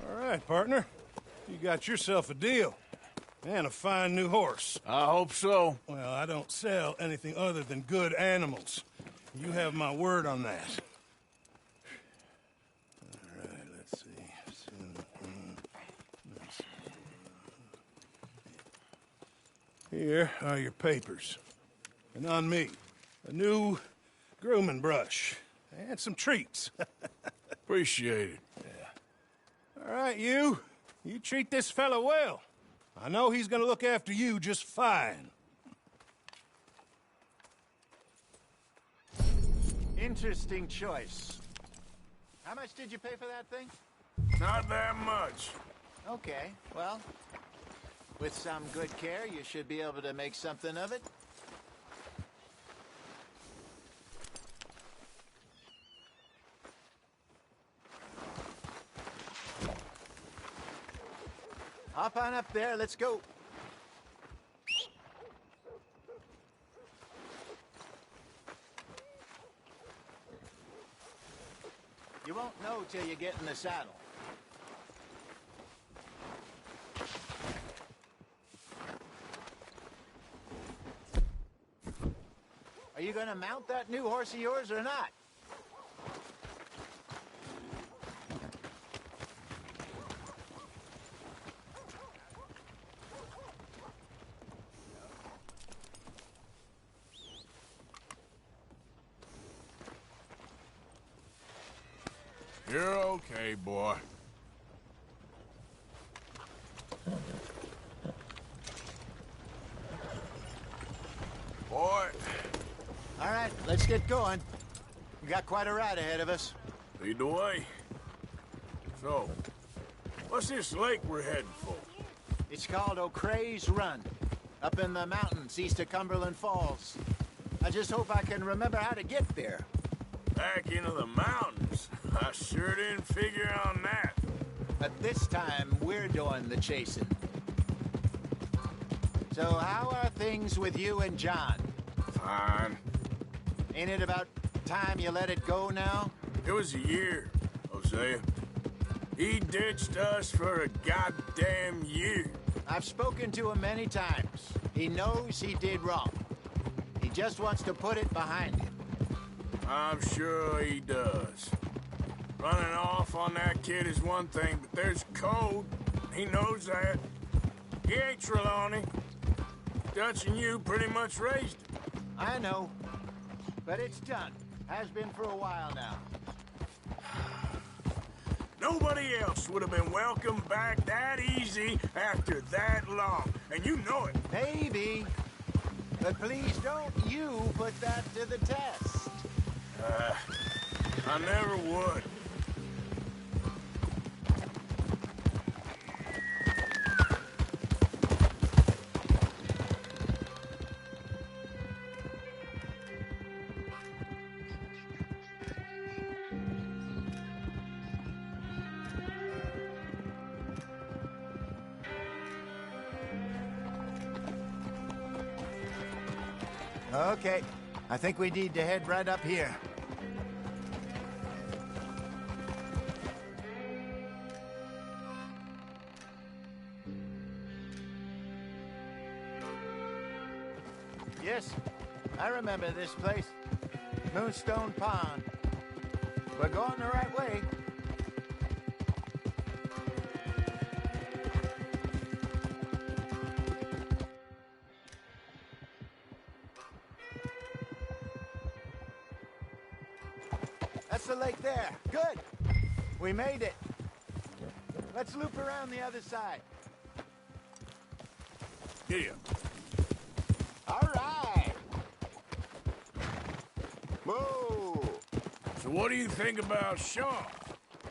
All right, partner. You got yourself a deal. And a fine new horse. I hope so. Well, I don't sell anything other than good animals. You have my word on that. All right, let's see. Here are your papers. And on me, a new grooming brush. And some treats. Appreciate it. Yeah. All right, you. You treat this fella well. I know he's gonna look after you just fine. Interesting choice. How much did you pay for that thing? Not that much. Okay, well, with some good care, you should be able to make something of it. Hop on up there, let's go. You won't know till you get in the saddle. Are you gonna mount that new horse of yours or not? You're okay, boy. Boy. All right, let's get going. We got quite a ride ahead of us. Lead the way. So, what's this lake we're heading for? It's called O'Creagh's Run, up in the mountains east of Cumberland Falls. I just hope I can remember how to get there. Back into the mountains? I sure didn't figure on that. But this time, we're doing the chasing. So how are things with you and John? Fine. Ain't it about time you let it go now? It was a year, Hosea. He ditched us for a goddamn year. I've spoken to him many times. He knows he did wrong. He just wants to put it behind him. I'm sure he does. Running off on that kid is one thing, but there's code. He knows that. He ain't Trelawney. Dutch and you pretty much raised him. I know. But it's done. Has been for a while now. Nobody else would have been welcomed back that easy after that long. And you know it. Maybe. But please don't you put that to the test. I never would. Okay. I think we need to head right up here. Yes, I remember this place. Moonstone Pond. We're going the right way. That's the lake there. Good. We made it. Let's loop around the other side. Here. All right. Whoa. So what do you think about Sean?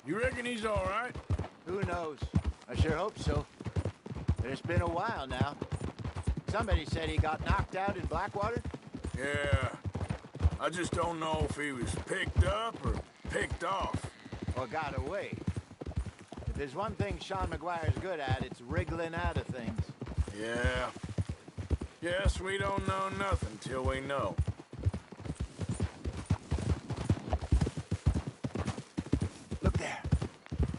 You reckon he's all right? Who knows? I sure hope so. But it's been a while now. Somebody said he got knocked out in Blackwater. Yeah. I just don't know if he was picked up or picked off. Or got away. If there's one thing Sean McGuire's good at, it's wriggling out of things. Yeah. Guess we don't know nothing till we know. Look there.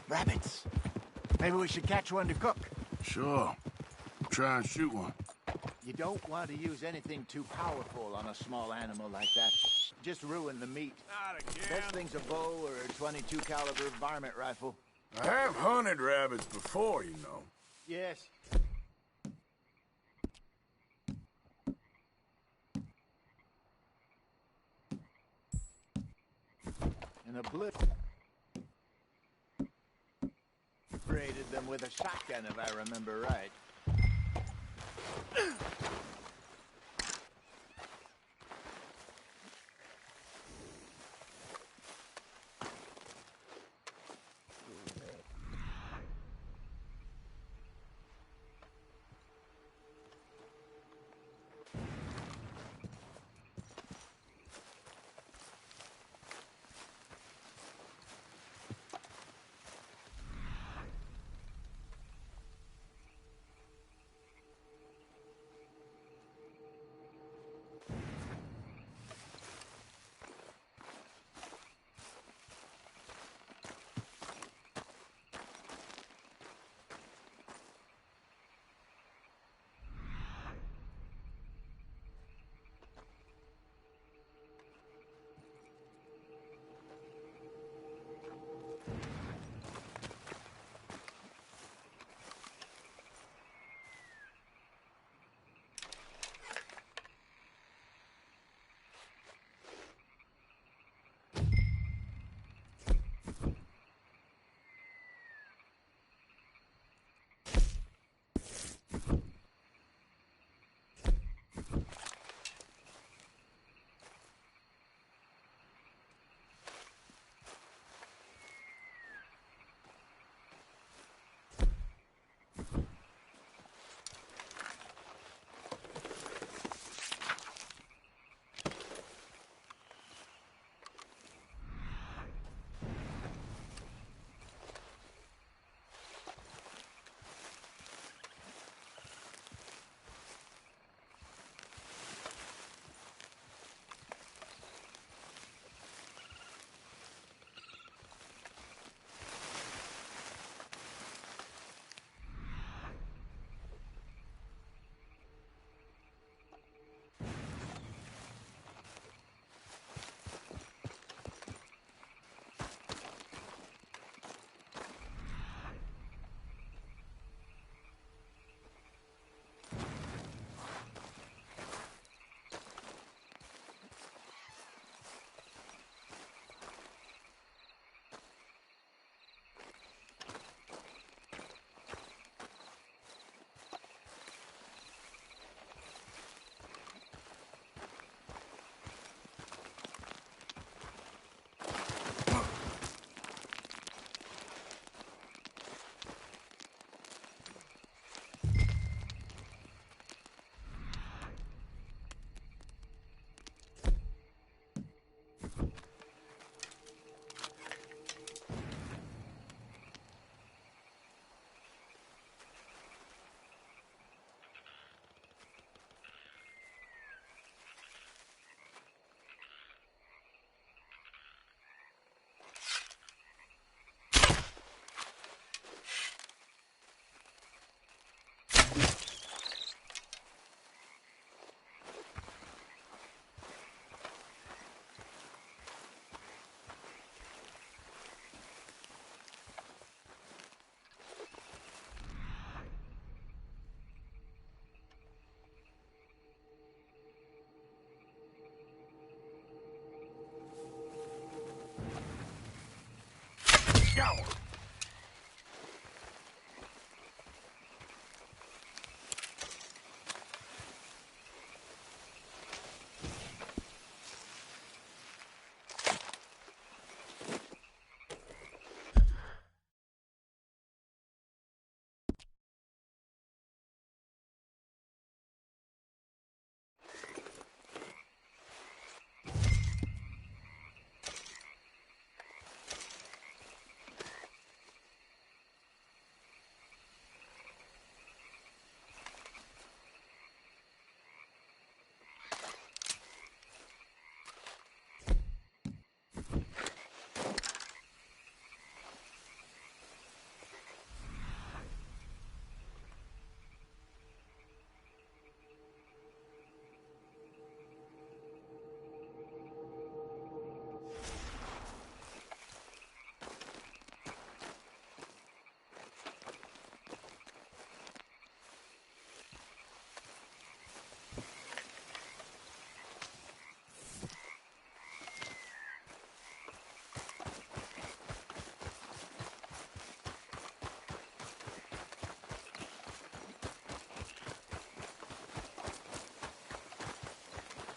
Rabbits. Maybe we should catch one to cook. Sure. Try and shoot one. You don't want to use anything too powerful on a small animal like that. Just ruin the meat. Not again. Best thing's a bow or a 22 caliber varmint rifle. I have hunted rabbits before, you know. Yes. And obliterated them with a shotgun, if I remember right. go.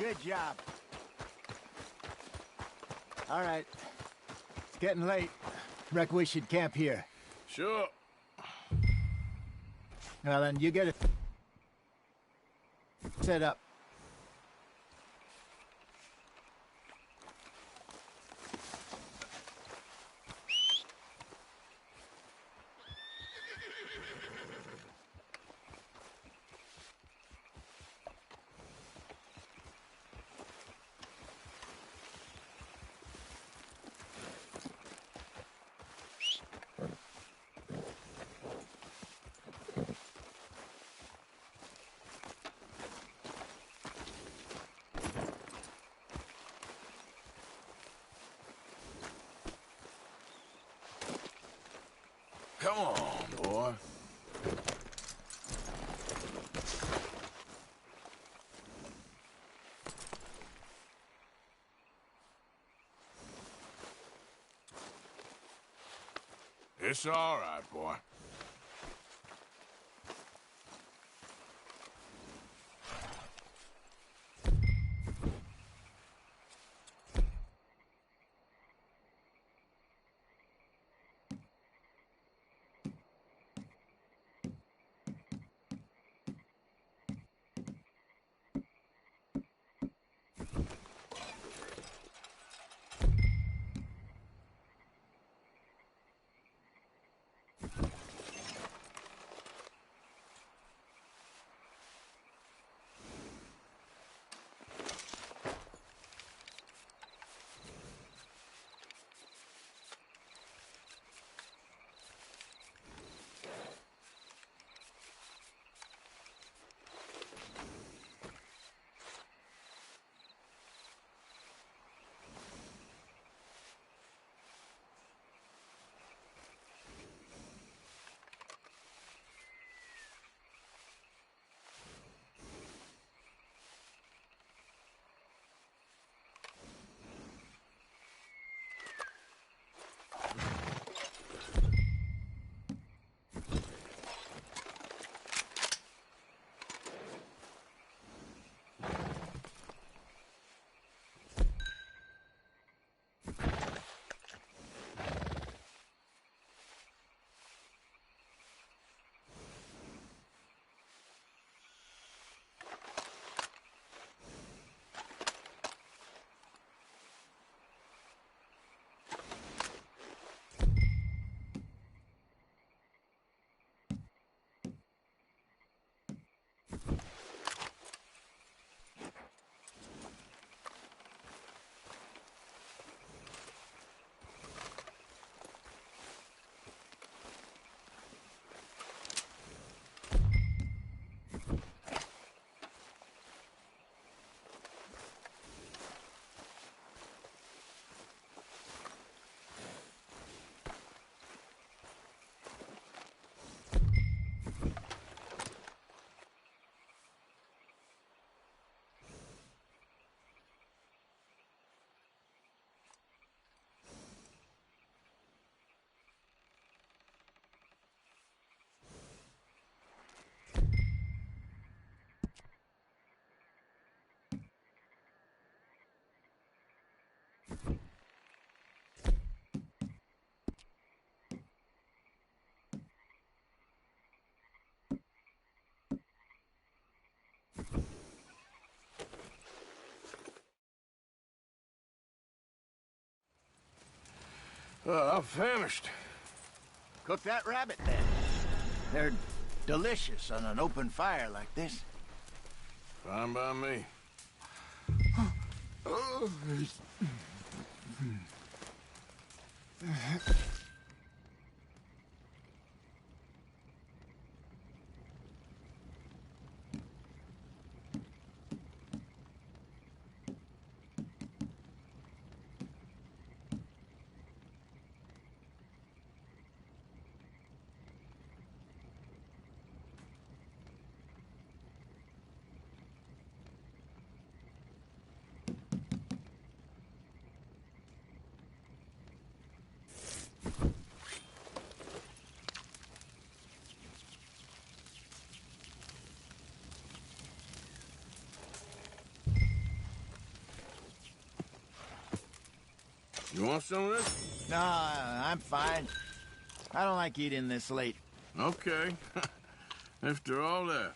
Good job. All right. It's getting late. Reckon we should camp here. Sure. Well, then you get it set up. Come on, boy. It's all right, boy. I'm famished. Cook that rabbit, then. They're delicious on an open fire like this. Fine by me. You want some of this? No, I'm fine. I don't like eating this late. Okay. After all that.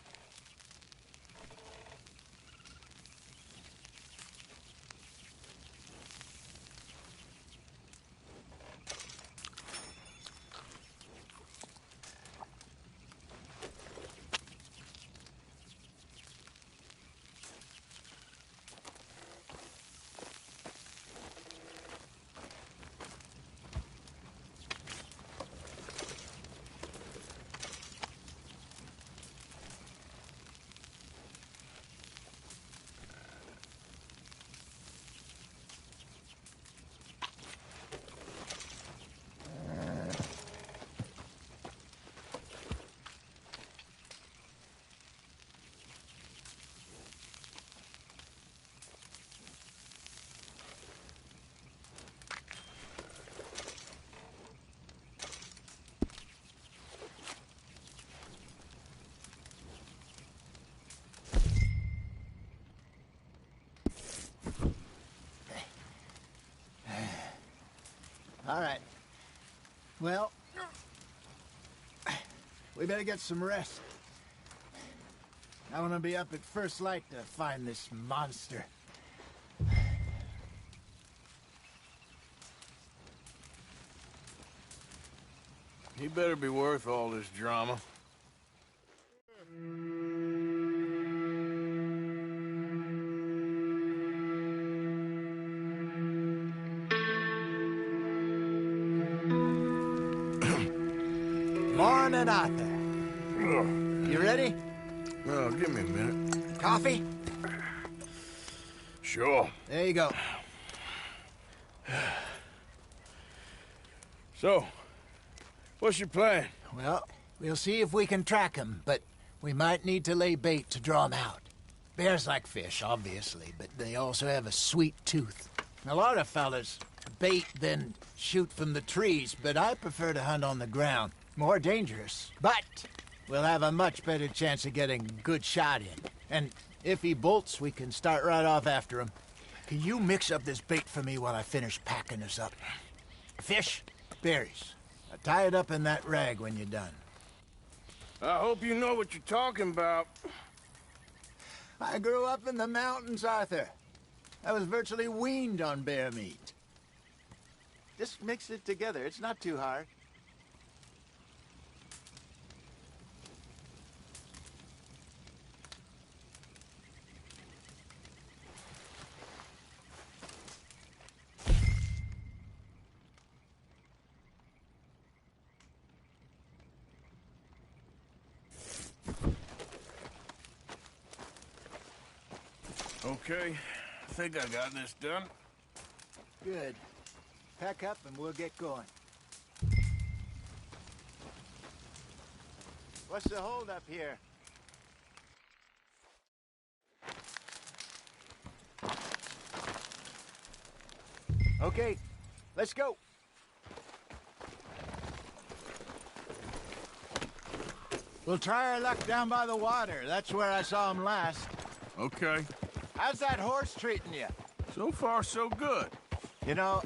All right. Well, we better get some rest. I want to be up at first light to find this monster. He better be worth all this drama. Morning, Arthur. You ready? Well, give me a minute. Coffee? Sure. There you go. So, what's your plan? Well, we'll see if we can track him, but we might need to lay bait to draw him out. Bears like fish, obviously, but they also have a sweet tooth. A lot of fellas bait, then shoot from the trees, but I prefer to hunt on the ground. More dangerous, but we'll have a much better chance of getting a good shot in. And if he bolts, we can start right off after him. Can you mix up this bait for me while I finish packing this up? Fish, berries. Tie it up in that rag when you're done. I hope you know what you're talking about. I grew up in the mountains, Arthur. I was virtually weaned on bear meat. Just mix it together. It's not too hard. Okay, I think I got this done. Good. Pack up and we'll get going. What's the holdup here? Okay, let's go. We'll try our luck down by the water. That's where I saw him last. Okay. How's that horse treating you? So far, so good. You know,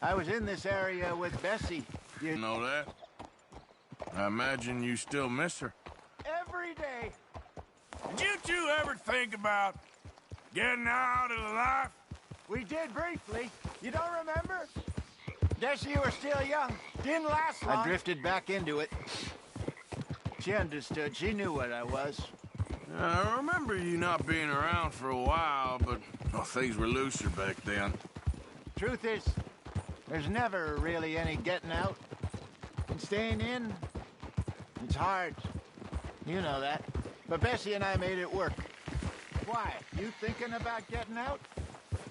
I was in this area with Bessie. You know that? I imagine you still miss her. Every day. Did you two ever think about getting out of the life? We did briefly. You don't remember? Guess you were still young. Didn't last long. I drifted back into it. She understood. She knew what I was. I remember you not being around for a while, but things were looser back then. Truth is, there's never really any getting out. And staying in, it's hard. You know that. But Bessie and I made it work. Why? You thinking about getting out?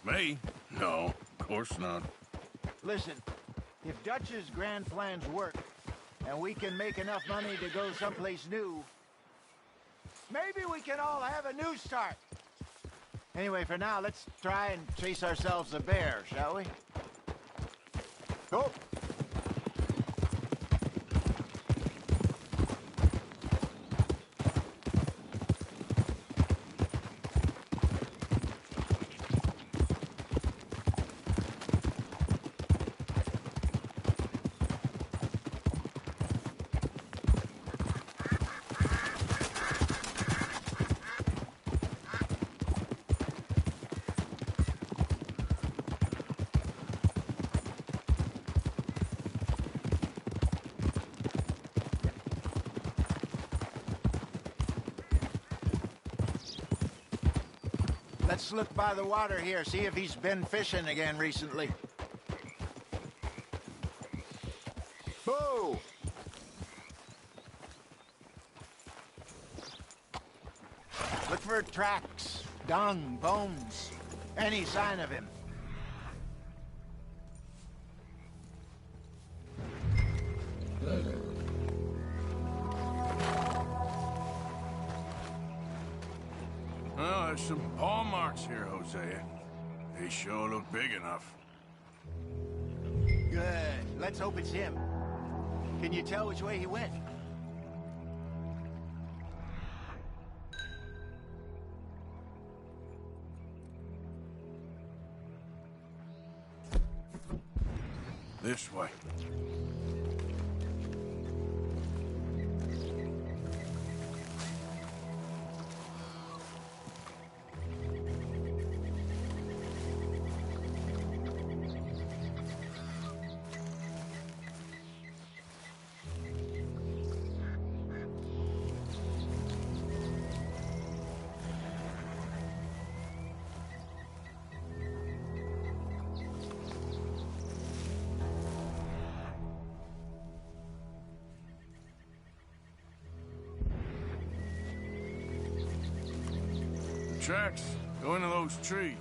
Me? No, of course not. Listen, if Dutch's grand plans work, and we can make enough money to go someplace new, maybe we can all have a new start. Anyway, for now, let's try and chase ourselves a bear, shall we? Go! Let's look by the water here, see if he's been fishing again recently. Boo! Look for tracks, dung, bones, any sign of him. Well, there's some paw marks here, Hosea. They sure look big enough. Good. Let's hope it's him. Can you tell which way he went? This way. Tracks go into those trees.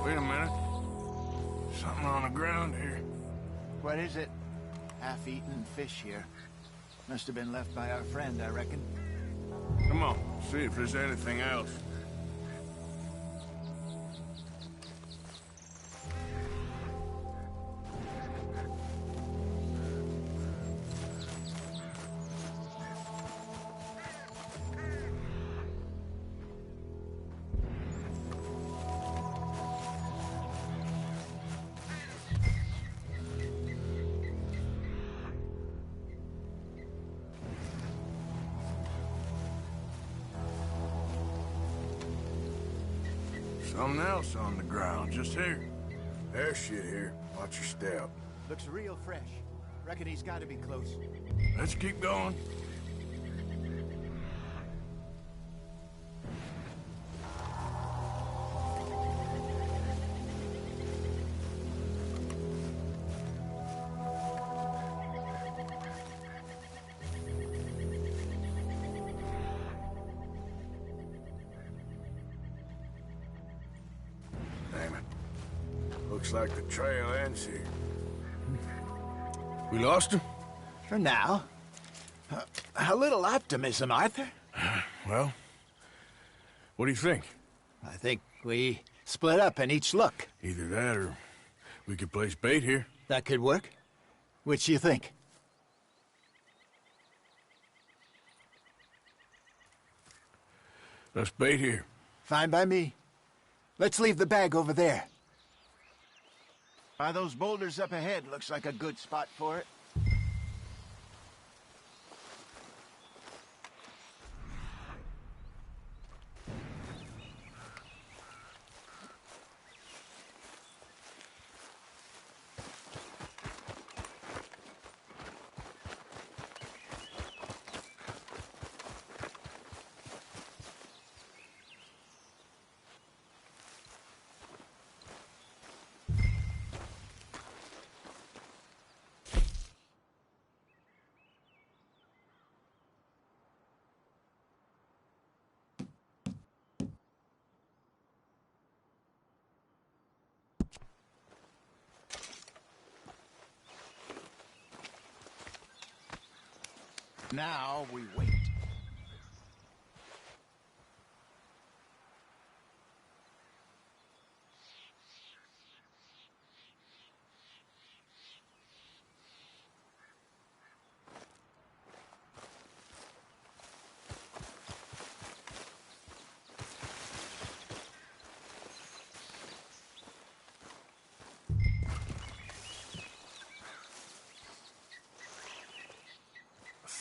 Wait a minute. Something on the ground here. What is it? Half-eaten fish here. Must have been left by our friend, I reckon. Come on, see if there's anything else. Something else on the ground, just here. There's shit here. Watch your step. Looks real fresh. Reckon he's got to be close. Let's keep going. Damn it. Looks like the trail ends here. We lost him? For now. A little optimism, Arthur. Well, what do you think? I think we split up and each look. Either that or we could place bait here. That could work. Which do you think? Let's bait here. Fine by me. Let's leave the bag over there. By those boulders up ahead, looks like a good spot for it. Now we wait.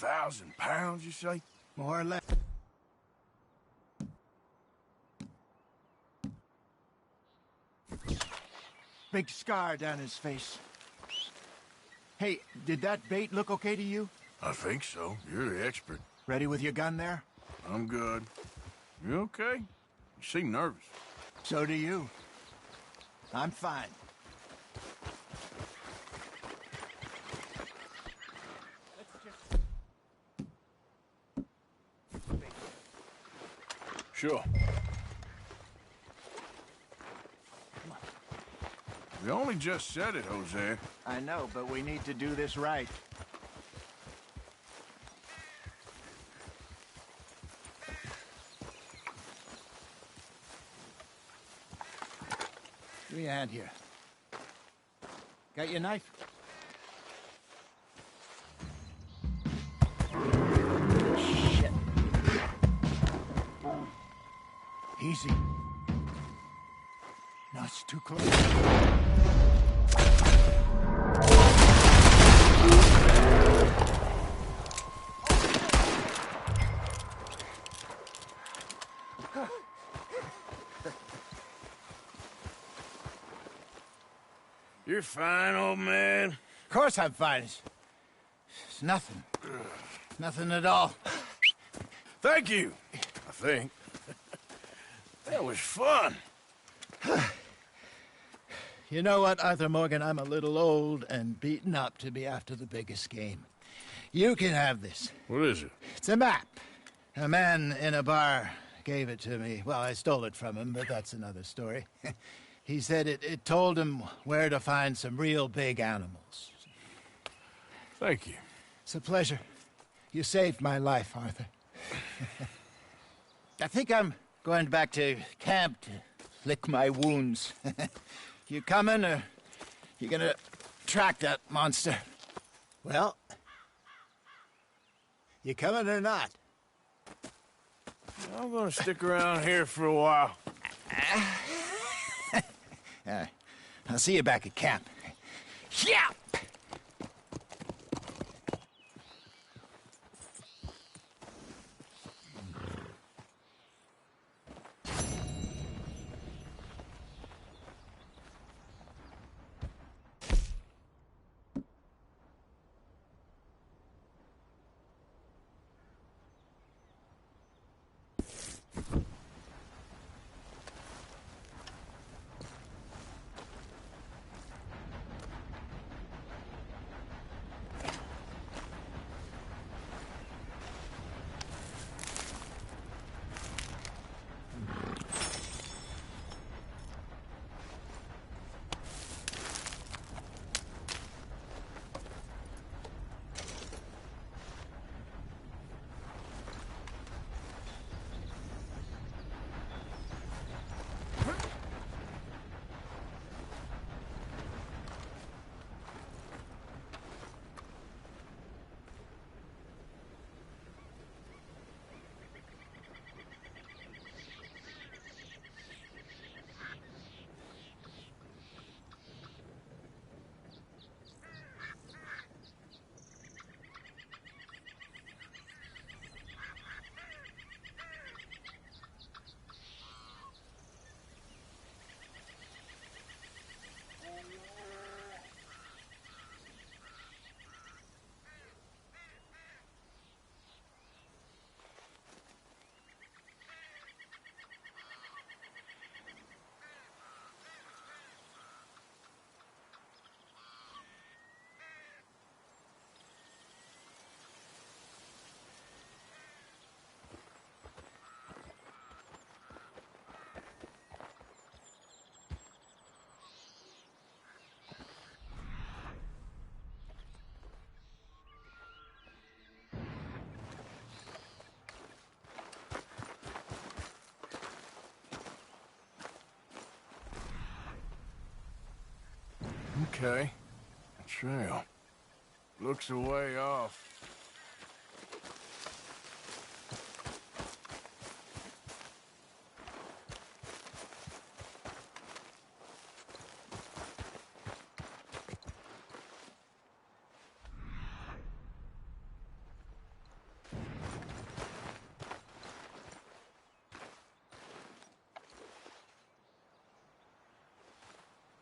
£1,000, you say? More or less. Big scar down his face. Hey, did that bait look okay to you? I think so. You're the expert. Ready with your gun there? I'm good. You okay? You seem nervous. So do you. I'm fine. Sure. We only just said it, Jose. I know, but we need to do this right. Give me a hand here. Got your knife? Shit. Easy. No, it's too close. You're fine, old man. Of course I'm fine. It's nothing. Nothing at all. Thank you, I think. That was fun. You know what, Arthur Morgan? I'm a little old and beaten up to be after the biggest game. You can have this. What is it? It's a map. A man in a bar gave it to me. Well, I stole it from him, but that's another story. He said it told him where to find some real big animals. Thank you. It's a pleasure. You saved my life, Arthur. I think I'm going back to camp to lick my wounds. You coming, or you gonna track that monster? Well, you coming or not? I'm gonna stick around here for a while. I'll see you back at camp. Yeah! Okay. A trail. Looks a way off.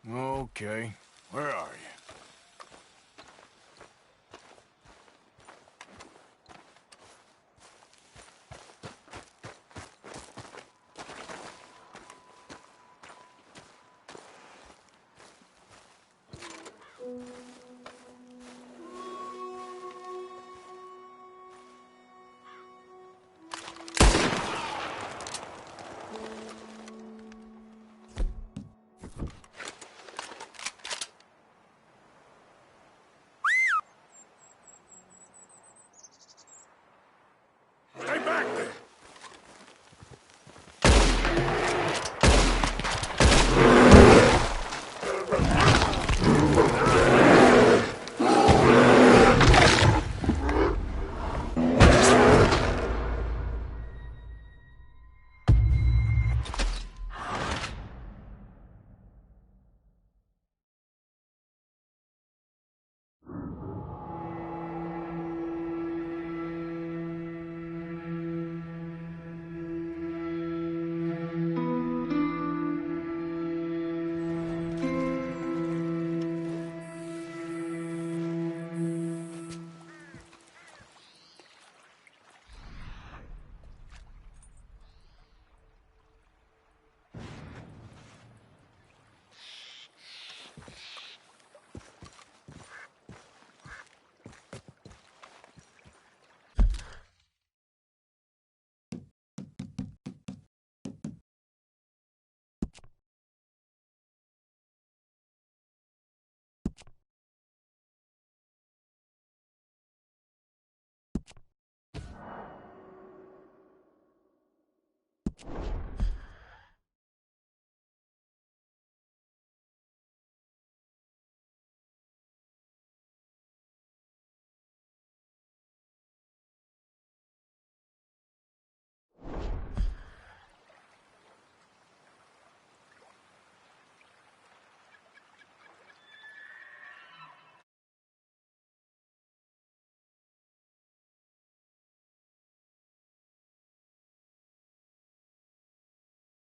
Okay. Where are you?